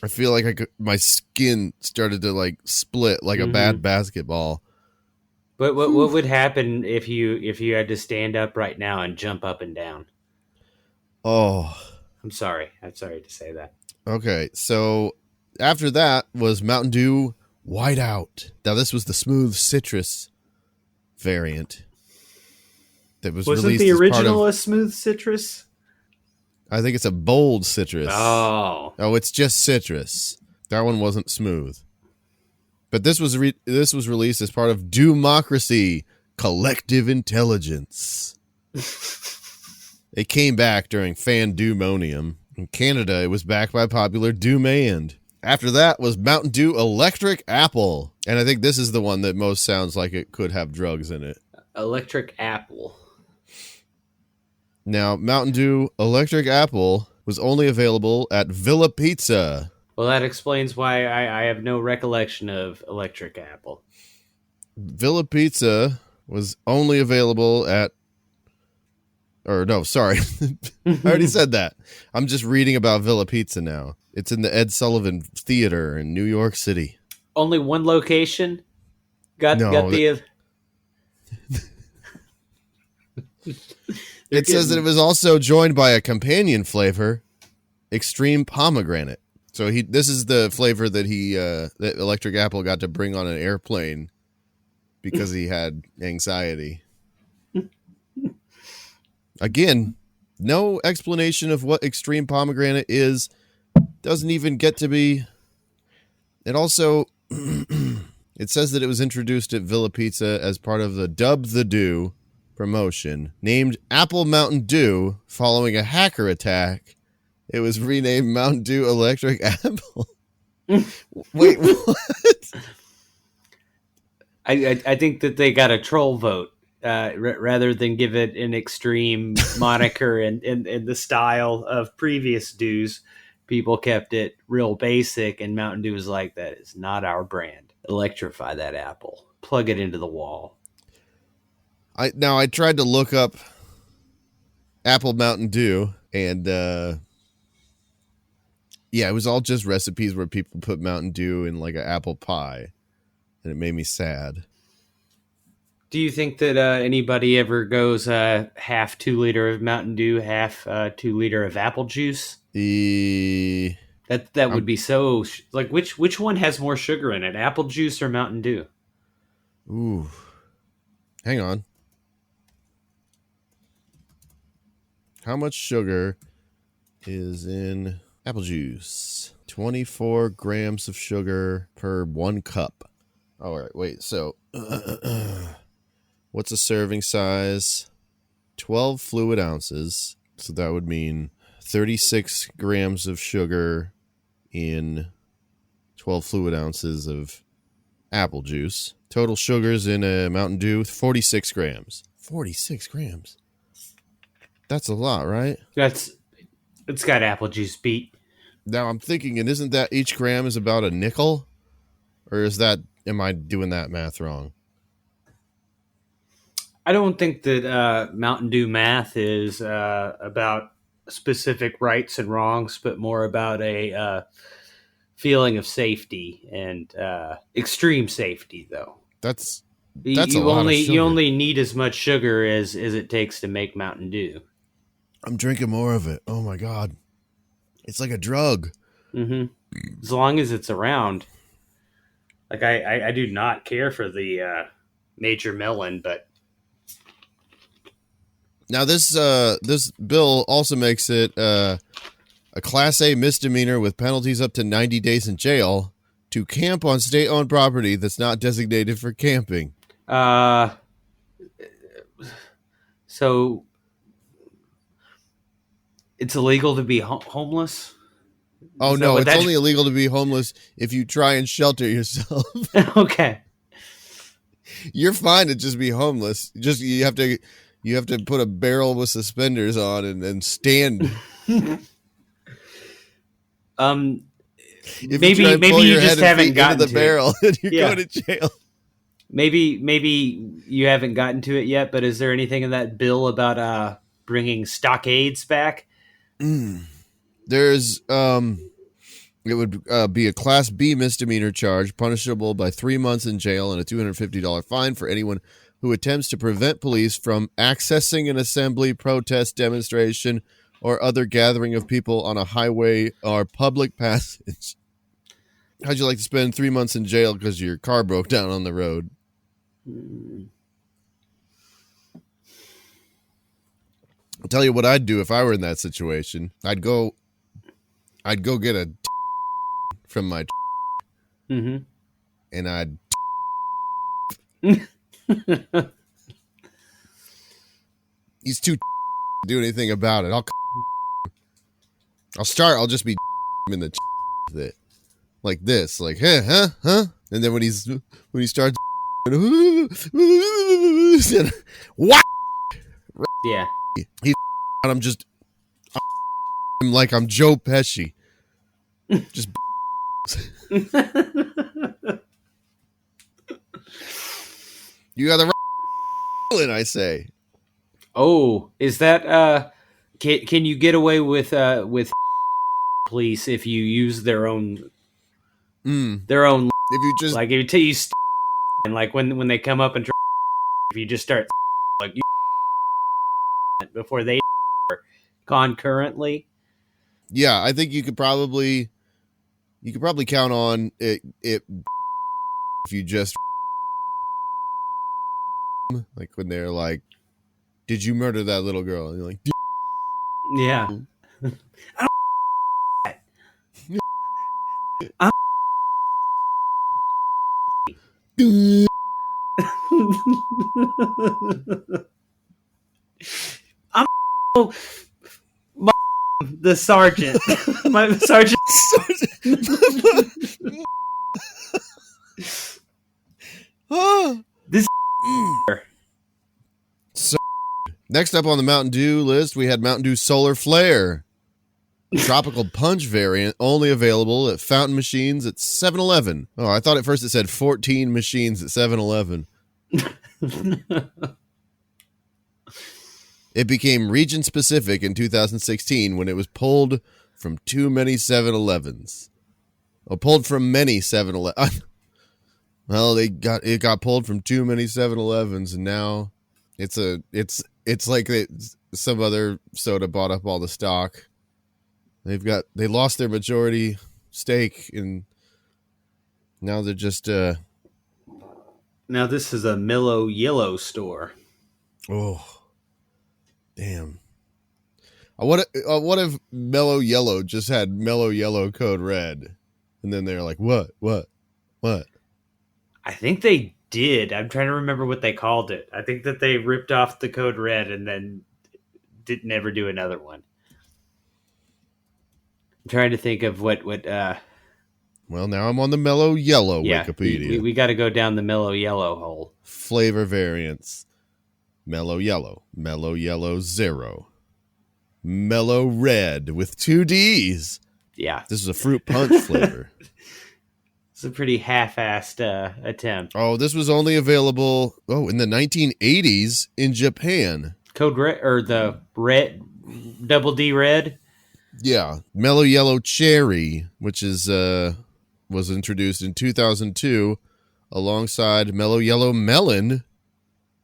I feel like my skin started to like split like a bad basketball.
But what would happen if you had to stand up right now and jump up and down?
Oh,
I'm sorry to say that.
Okay, so after that was Mountain Dew White Out. Now this was the smooth citrus variant that was
Wasn't
released
the
as
original a smooth citrus?
I think it's a bold citrus.
Oh,
it's just citrus. That one wasn't smooth. But this was released as part of Dewmocracy Collective Intelligence. It came back during Fandumonium. In Canada, it was backed by popular Dewmand. After that was Mountain Dew Electric Apple. And I think this is the one that most sounds like it could have drugs in it.
Electric Apple.
Now, Mountain Dew Electric Apple was only available at Villa Pizza.
Well, that explains why I have no recollection of Electric Apple.
Villa Pizza was only available at, or no, sorry. I already said that. I'm just reading about Villa Pizza now. It's in the Ed Sullivan Theater in New York City.
Only one location? Got the...
It says that it was also joined by a companion flavor, Extreme Pomegranate. So this is the flavor that that Electric Apple got to bring on an airplane because he had anxiety. Again, no explanation of what Extreme Pomegranate is. Doesn't even get to be. It also, it says that it was introduced at Villa Pizza as part of the Dub the Dew promotion. Named Apple Mountain Dew following a hacker attack, it was renamed Mountain Dew Electric Apple. Wait, what?
I think that they got a troll vote rather than give it an extreme moniker in the style of previous Dews. People kept it real basic, and Mountain Dew was like, that is not our brand. Electrify that apple. Plug it into the wall.
I tried to look up Apple Mountain Dew, and yeah, it was all just recipes where people put Mountain Dew in like an apple pie, and it made me sad.
Do you think that anybody ever goes half 2 liter of Mountain Dew, half 2 liter of apple juice? That would be so like which one has more sugar in it, apple juice or Mountain Dew?
Ooh, hang on. How much sugar is in apple juice? 24 grams of sugar per 1 cup. All right, wait. So, what's a serving size? 12 fluid ounces. So that would mean 36 grams of sugar in 12 fluid ounces of apple juice. Total sugars in a Mountain Dew, 46 grams. 46 grams. That's a lot, right?
It's got apple juice beat.
Now I'm thinking, and isn't that each gram is about a nickel? Or am I doing that math wrong?
I don't think that Mountain Dew math is about specific rights and wrongs, but more about a feeling of safety and extreme safety, though.
That's
you
a lot of sugar.
You only need as much sugar as it takes to make Mountain Dew.
I'm drinking more of it. Oh my God. It's like a drug.
Mm-hmm. As long as it's around. Like I do not care for the Major Melon, but
now this bill also makes it a Class A misdemeanor with penalties up to 90 days in jail to camp on state-owned property that's not designated for camping.
So it's illegal to be homeless?
Oh, no, it's only illegal to be homeless if you try and shelter yourself.
Okay.
You're fine to just be homeless. Just you have to put a barrel with suspenders on and stand.
Maybe you just haven't gotten
to the barrel and you're going to jail.
Maybe you haven't gotten to it yet, but is there anything in that bill about bringing stockades back?
There's it would be a Class B misdemeanor charge, punishable by 3 months in jail and a $250 fine for anyone who attempts to prevent police from accessing an assembly, protest, demonstration, or other gathering of people on a highway or public passage. How'd you like to spend 3 months in jail because your car broke down on the road? I'll tell you what I'd do if I were in that situation. I'd go get a from my
mm-hmm.
and I'd he's too do anything about it. I'll just be in the with it like this, like huh, and then when he starts what?
Yeah,
I'm like I'm Joe Pesci, just. You got the right, I say.
Oh, is that can you get away with police if you use their own
If you just
like if you and like when they come up and try, if you just start like you before they concurrently.
Yeah, I think you could probably count on it if you just like when they're like, did you murder that little girl? And you're like,
Yeah. I don't I'm the sergeant. My sergeant. This
So, next up on the Mountain Dew list, we had Mountain Dew Solar Flare. Tropical Punch variant, only available at fountain machines at 7-Eleven. Oh, I thought at first it said 14 machines at 7-Eleven. It became region specific in 2016 when it was pulled from too many 7-Elevens. Oh, pulled from many 7-Eleven. Well, it got pulled from too many 7-Elevens, and now it's like some other soda bought up all the stock. They lost their majority stake, and now they're just
Now this is a Mellow Yellow store.
oh, damn. What if Mellow Yellow just had Mellow Yellow Code Red, and then they're like, what?
I think they did. I'm trying to remember what they called it. I think that they ripped off the Code Red and then did never do another one. I'm trying to think of what
Well, now I'm on the Mellow Yellow Wikipedia.
We got to go down the Mellow Yellow hole.
Flavor variants. Mellow Yellow Zero. Mellow Red with 2 Ds.
Yeah.
This is a fruit punch flavor.
It's a pretty half-assed attempt.
Oh, this was only available in the 1980s in Japan.
Code Red, or the red, Double D Red?
Yeah. Mellow Yellow Cherry, which is was introduced in 2002 alongside Mellow Yellow Melon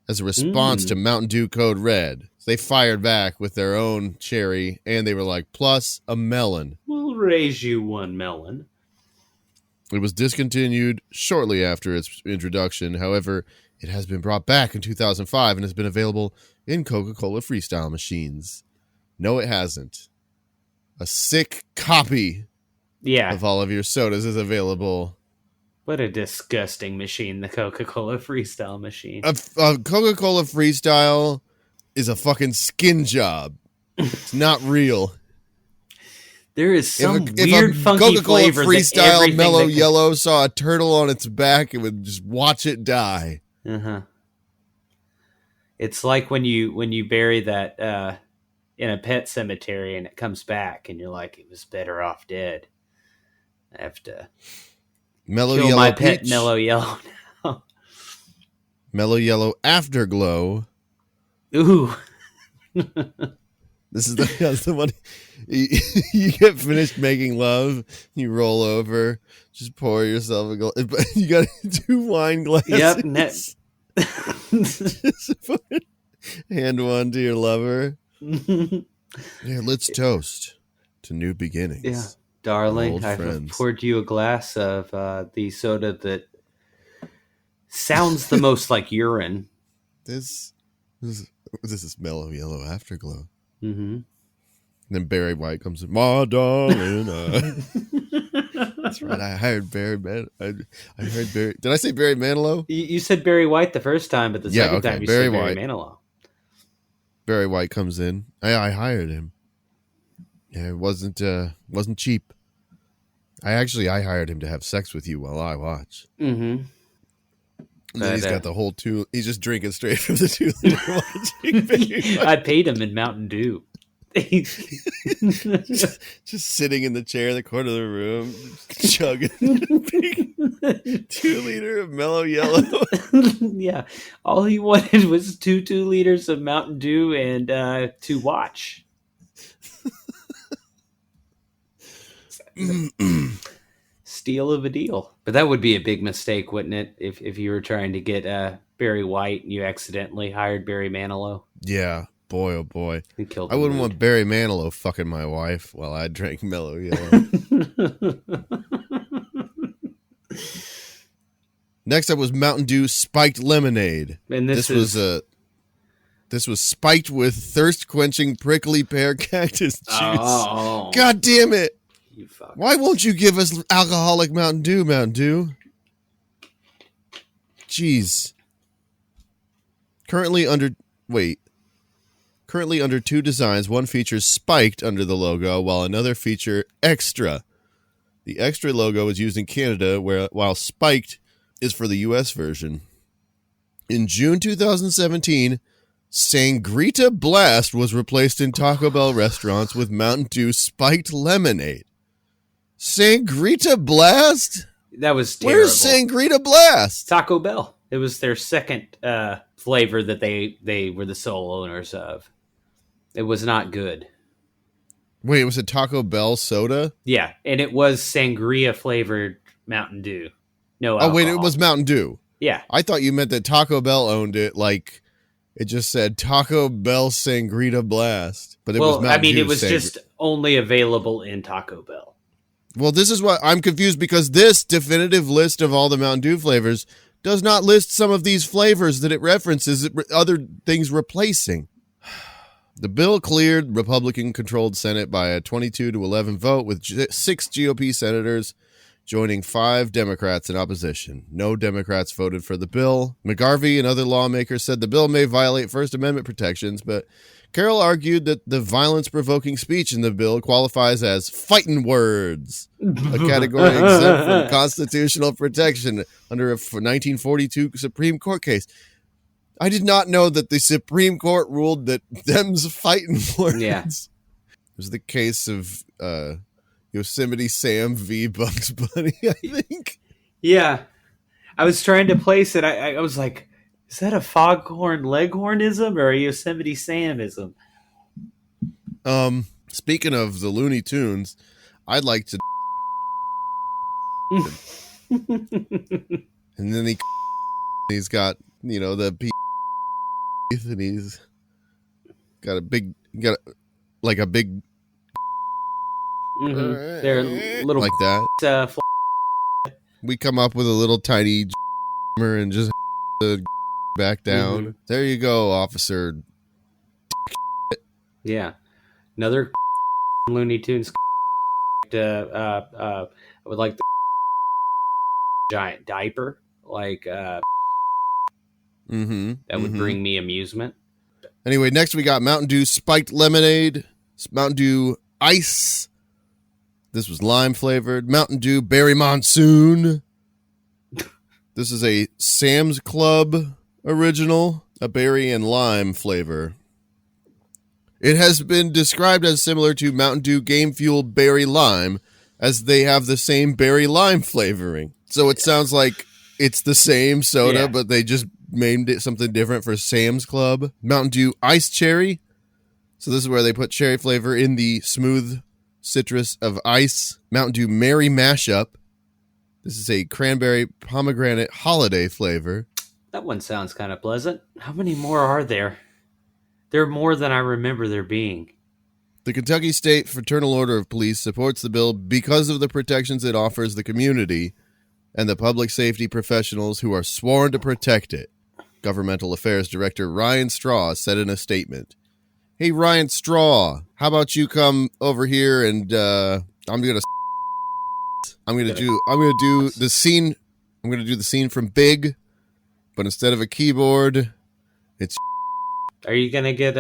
as a response to Mountain Dew Code Red. So they fired back with their own cherry, and they were like, plus a melon.
We'll raise you one melon.
It was discontinued shortly after its introduction. However, it has been brought back in 2005 and has been available in Coca-Cola Freestyle machines. No, it hasn't. A sick copy of all of your sodas is available.
What a disgusting machine, the Coca-Cola Freestyle machine.
A Coca-Cola Freestyle is a fucking skin job. It's not real.
There is some
if
weird,
a
funky
Coca-Cola
flavor
Freestyle Mellow Yellow saw a turtle on its back, it would just watch it die.
Uh-huh. It's like when you bury that in a pet cemetery and it comes back and you're like, it was better off dead. I have to
Mellow
kill
Yellow
my
Peach.
pet Mellow Yellow now.
Mellow Yellow Afterglow.
Ooh.
This is the one. You get finished making love, you roll over, just pour yourself a glass. You got 2 wine glasses.
Yep.
Just hand one to your lover. Yeah, let's toast to new beginnings.
Yeah, darling, I've
friends.
poured you a glass of the soda that sounds the most like urine.
This is Mellow Yellow Afterglow.
Mm-hmm.
And then Barry White comes in. My darling, that's right. I hired Barry. I heard Barry. Did I say Barry Manilow?
You said Barry White the first time, but the second time you said Barry Manilow.
Barry White comes in. I hired him. Yeah, it wasn't cheap. I hired him to have sex with you while I watch.
Mm-hmm.
And then he's got the whole 2. He's just drinking straight from the 2 liter watching.
I paid him in Mountain Dew.
just sitting in the chair in the corner of the room, chugging a big 2-liter of mellow yellow.
Yeah, all he wanted was 2 liters of Mountain Dew and to watch. Steal of a deal. But that would be a big mistake, wouldn't it? If you were trying to get Barry White and you accidentally hired Barry Manilow.
Yeah. Boy, oh boy.
I
wouldn't want Barry Manilow fucking my wife while I drank mellow yellow. Next up was Mountain Dew Spiked Lemonade.
And this
was spiked with thirst-quenching prickly pear cactus juice.
Oh.
God damn it.
You fuck.
Why won't you give us alcoholic Mountain Dew? Jeez. Currently under 2 designs. One features spiked under the logo, while another feature extra. The extra logo is used in Canada, while spiked is for the U.S. version. In June 2017, Sangrita Blast was replaced in Taco Bell restaurants with Mountain Dew Spiked Lemonade. Sangrita Blast?
That was terrible.
Where's Sangrita Blast?
Taco Bell. It was their second flavor that they were the sole owners of. It was not good.
Wait, was it Taco Bell soda?
Yeah, and it was sangria flavored Mountain Dew. No alcohol.
Oh, wait, it was Mountain Dew.
Yeah.
I thought you meant that Taco Bell owned it, like it just said Taco Bell Sangrita Blast. But it was Mountain Dew.
It was just only available in Taco Bell.
Well, this is what I'm confused because this definitive list of all the Mountain Dew flavors does not list some of these flavors that it references other things replacing. The bill cleared Republican-controlled Senate by a 22-11 vote, with 6 GOP senators joining 5 Democrats in opposition. No Democrats voted for the bill. McGarvey and other lawmakers said the bill may violate First Amendment protections, but Carroll argued that the violence-provoking speech in the bill qualifies as fightin' words, a category exempt from constitutional protection under a 1942 Supreme Court case. I did not know that the Supreme Court ruled that them's fighting words.
Yeah.
It was the case of Yosemite Sam v. Bugs Bunny, I think.
Yeah. I was trying to place it. I was like, is that a Foghorn Leghornism or a Yosemite Samism?
Speaking of the Looney Tunes, I'd like to... and then he's got, the and he's got a big
they're little
like that. We come up with a little tiny and just back down.
Mm-hmm.
There you go, officer.
Yeah, another Looney Tunes. I would like the giant diaper, like that would bring me amusement.
Anyway, next we got Mountain Dew Spiked Lemonade, Mountain Dew Ice. This was lime flavored. Mountain Dew Berry Monsoon. This is a Sam's Club original, a berry and lime flavor. It has been described as similar to Mountain Dew Game Fuel Berry Lime, as they have the same berry lime flavoring. So it sounds like it's the same soda, but they just named it something different for Sam's Club. Mountain Dew Ice Cherry. So this is where they put cherry flavor in the smooth citrus of ice. Mountain Dew Merry Mashup. This is a cranberry pomegranate holiday flavor.
That one sounds kind of pleasant. How many more are there? There are more than I remember there being.
The Kentucky State Fraternal Order of Police supports the bill because of the protections it offers the community and the public safety professionals who are sworn to protect it. Governmental Affairs Director Ryan Straw said in a statement, "Hey, Ryan Straw, how about you come over here and I'm gonna do the scene. I'm gonna do the scene from Big, but instead of a keyboard, it's."
Are you gonna get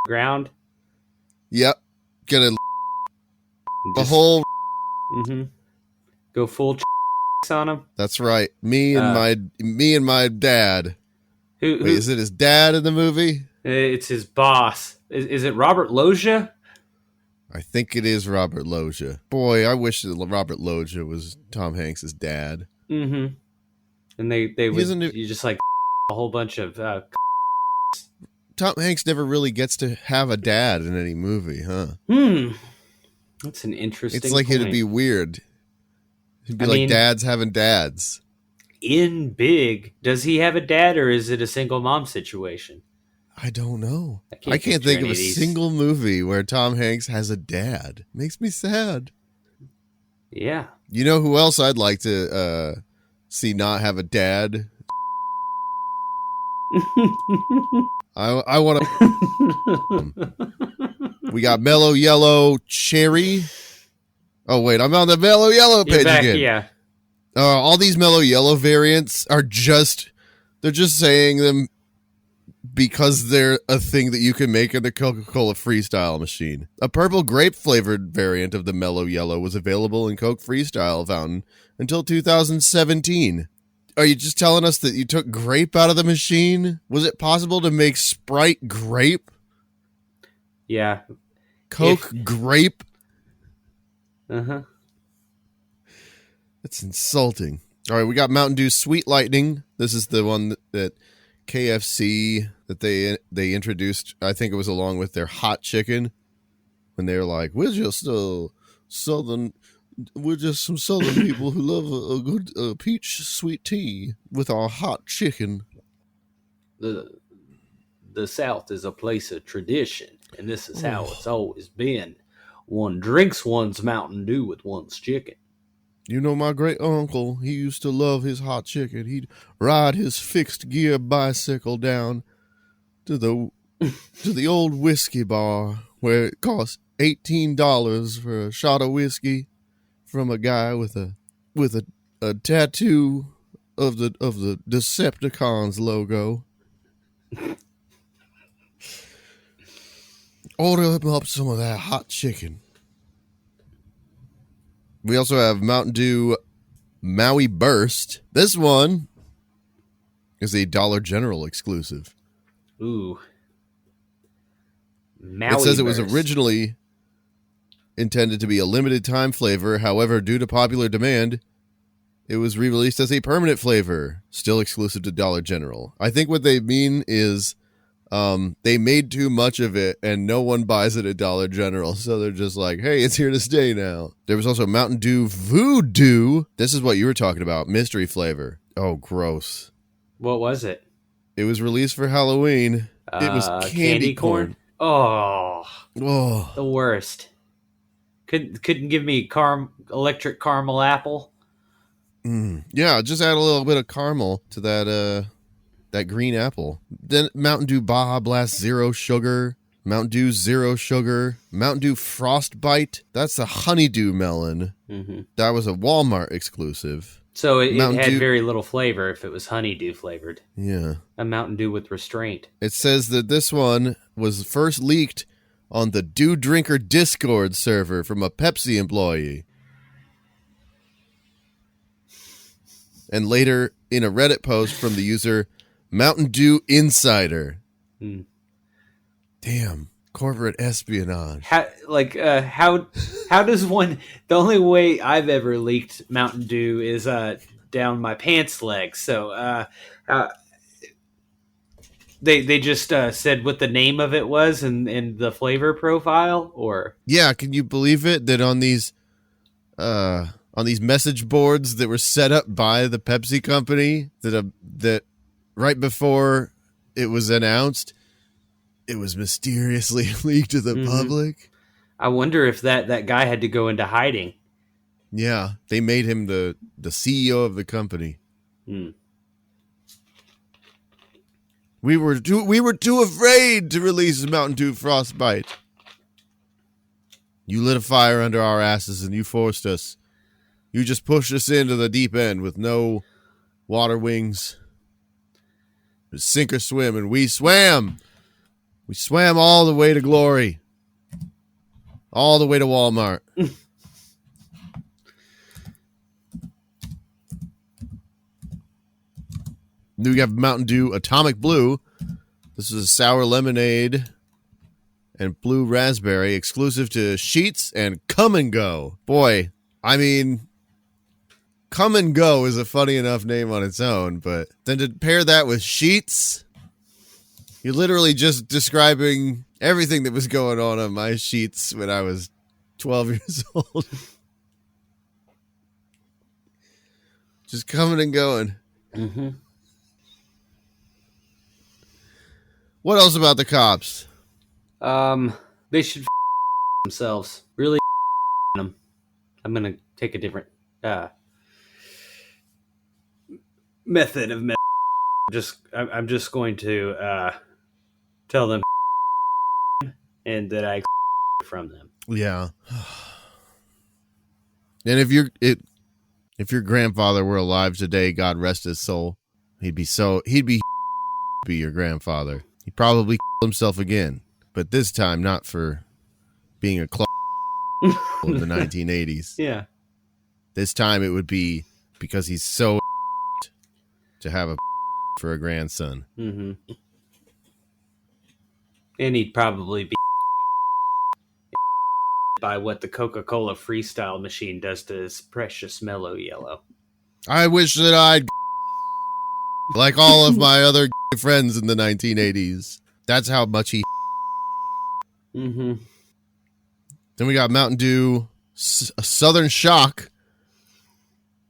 ground?
Yep, gonna the whole.
Go full on him.
That's right. Me and my dad. Wait, is it his dad in the movie?
It's his boss. Is it Robert Loggia?
I think it is Robert Loggia. Boy, I wish that Robert Loggia was Tom Hanks' dad.
Mm-hmm. And they would you just like a whole bunch of.
Tom Hanks never really gets to have a dad in any movie, huh?
That's an interesting.
It's like
point.
It'd be weird. It'd be like dads having dads.
In Big, does he have a dad, or is it a single mom situation?
I don't know. I can't think of a single movie where Tom Hanks has a dad. Makes me sad.
Yeah.
You know who else I'd like to see not have a dad? I want to. We got Mellow Yellow Cherry. Oh wait, I'm on the Mellow Yellow page again.
Yeah.
All these Mellow Yellow variants are they're just saying them because they're a thing that you can make in the Coca-Cola Freestyle machine. A purple grape flavored variant of the Mellow Yellow was available in Coke Freestyle fountain until 2017. Are you just telling us that you took grape out of the machine? Was it possible to make Sprite grape?
Yeah.
Coke grape?
Uh-huh.
That's insulting. All right, we got Mountain Dew Sweet Lightning. This is the one that KFC that they introduced. I think it was along with their hot chicken. When they were like, we're just some southern people who love a good peach sweet tea with our hot chicken.
The South is a place of tradition, and this is how it's always been. One drinks one's Mountain Dew with one's chicken.
You know, my great uncle, he used to love his hot chicken. He'd ride his fixed gear bicycle down to the old whiskey bar where it cost $18 for a shot of whiskey from a guy with a tattoo of the Decepticons logo. Order him up some of that hot chicken. We also have Mountain Dew Maui Burst. This one is a Dollar General exclusive.
Ooh. Maui
It says it
Burst.
was originally intended to be a limited time flavor. However, due to popular demand, it was re-released as a permanent flavor, still exclusive to Dollar General. I think what they mean is they made too much of it and no one buys it at Dollar General. So they're just like, hey, it's here to stay now. There was also Mountain Dew Voodoo. This is what you were talking about. Mystery flavor. Oh, gross.
What was it?
It was released for Halloween. It was candy corn.
Oh,
Oh,
the worst. Couldn't give me electric caramel apple.
Yeah, just add a little bit of caramel to that green apple. Then Mountain Dew Baja Blast Zero Sugar, Mountain Dew Zero Sugar, Mountain Dew Frostbite. That's the honeydew melon.
Mm-hmm.
That was a Walmart exclusive.
So it had
Dew,
very little flavor if it was honeydew flavored.
Yeah.
A Mountain Dew with restraint.
It says that this one was first leaked on the Dew Drinker Discord server from a Pepsi employee. And later in a Reddit post from the user Mountain Dew Insider. Damn, corporate espionage.
How does one? The only way I've ever leaked Mountain Dew is down my pants leg. So they just said what the name of it was and the flavor profile, or
yeah, can you believe it that on these message boards that were set up by the Pepsi company that right before it was announced, it was mysteriously leaked to the public.
I wonder if that guy had to go into hiding.
Yeah, they made him the CEO of the company. We were too afraid to release Mountain Dew Frostbite. You lit a fire under our asses and you forced us. You just pushed us into the deep end with no water wings. Sink or swim, and we swam. We swam all the way to glory. All the way to Walmart. Then we have Mountain Dew Atomic Blue. This is a sour lemonade and blue raspberry, exclusive to Sheetz and Come and Go. Boy, I mean, Come and Go is a funny enough name on its own, but then to pair that with Sheetz, you're literally just describing everything that was going on my sheets when I was 12 years old. Just coming and going.
Mm-hmm.
What else about the cops?
They should themselves. Really them. I'm gonna take a different method of I'm just going to tell them and that I from them.
Yeah. And if your grandfather were alive today, God rest his soul, he'd be your grandfather. He'd probably kill himself again, but this time not for being a in the 1980s.
Yeah.
This time it would be because he's so to have a for a grandson.
Mm-hmm. And he'd probably be by what the Coca-Cola Freestyle machine does to his precious mellow yellow.
I wish that I'd like all of my other friends in the 1980s. That's how much he.
Mm-hmm.
Then we got Mountain Dew, a Southern Shock.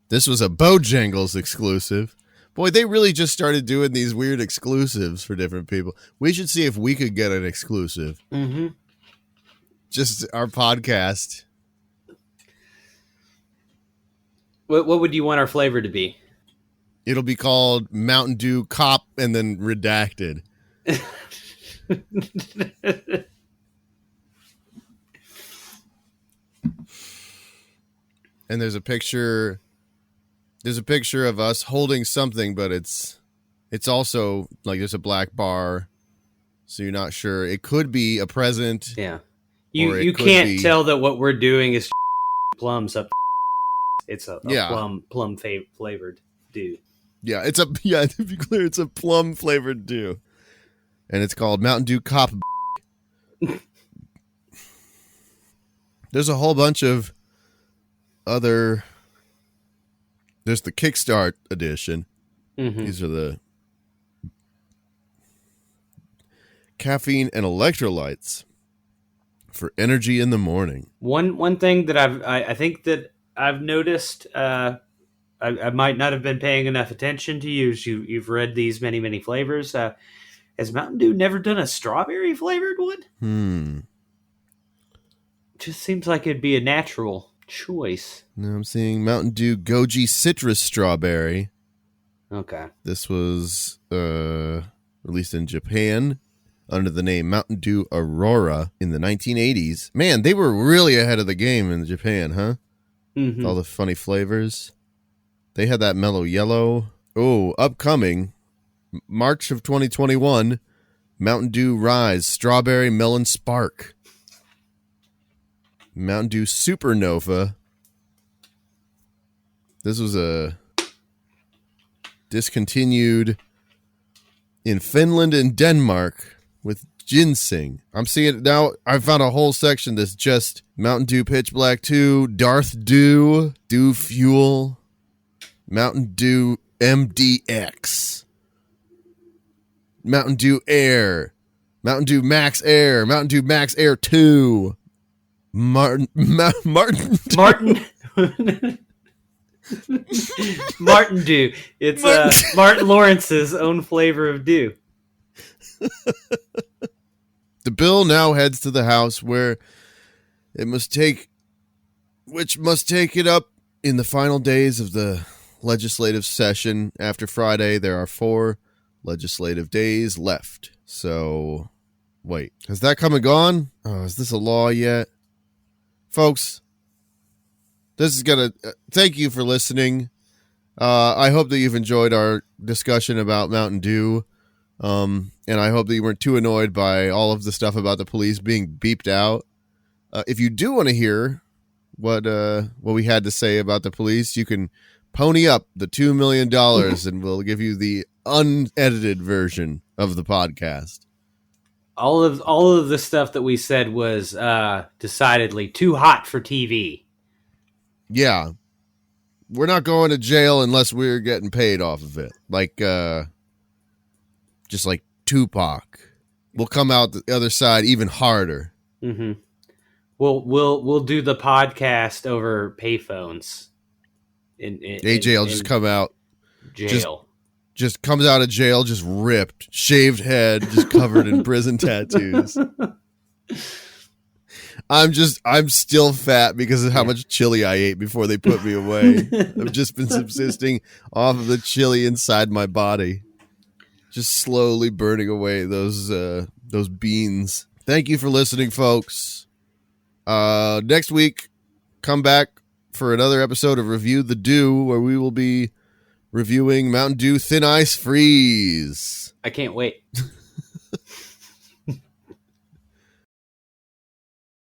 This was a Bojangles exclusive. Boy, they really just started doing these weird exclusives for different people. We should see if we could get an exclusive.
Mm-hmm.
Just our podcast.
What would you want our flavor to be?
It'll be called Mountain Dew Cop and then redacted. And there's a picture of us holding something, but it's also like there's a black bar, so you're not sure. It could be a present.
Yeah. You can't tell that what we're doing is plums up. It's a plum flavored dew.
Yeah, to be clear, it's a plum flavored dew. And it's called Mountain Dew Cop. There's a whole bunch of other. There's the Kickstart edition. Mm-hmm. These are the caffeine and electrolytes for energy in the morning.
One thing that I think that I've noticed, I might not have been paying enough attention to you. You've read these many flavors. Has Mountain Dew never done a strawberry flavored one? Just seems like it'd be a natural choice.
Now I'm seeing Mountain Dew Goji Citrus Strawberry.
Okay.
This was released in Japan under the name Mountain Dew Aurora in the 1980s. Man, they were really ahead of the game in Japan, huh?
Mm-hmm.
With all the funny flavors. They had that mellow yellow. Oh, upcoming March of 2021, Mountain Dew Rise Strawberry Melon Spark. Mountain Dew Supernova. This was a discontinued in Finland and Denmark with ginseng. I'm seeing it now. I found a whole section that's just Mountain Dew Pitch Black 2, Darth Dew, Dew Fuel, Mountain Dew MDX, Mountain Dew Air, Mountain Dew Max Air, Mountain Dew Max Air 2, Martin
Martin Dew. It's Martin Lawrence's own flavor of dew.
The bill now heads to the House, where it must take it up in the final days of the legislative session. After Friday, there are 4 legislative days left. So, wait, has that come and gone? Oh, is this a law yet? Folks, this is going to... thank you for listening. I hope that you've enjoyed our discussion about Mountain Dew. And I hope that you weren't too annoyed by all of the stuff about the police being beeped out. If you do want to hear what we had to say about the police, you can pony up the $2 million and we'll give you the unedited version of the podcast.
All of the stuff that we said was decidedly too hot for TV.
Yeah. We're not going to jail unless we're getting paid off of it. Like, just like Tupac. We'll come out the other side even harder.
Mm-hmm. We'll do the podcast over payphones.
AJ will just come out.
Jail.
Just comes out of jail, just ripped, shaved head, just covered in prison tattoos. I'm still fat because of how much chili I ate before they put me away. I've just been subsisting off of the chili inside my body. Just slowly burning away those beans. Thank you for listening, folks. Next week, come back for another episode of Review the Dew, where we will be reviewing Mountain Dew Thin Ice Freeze.
I can't wait.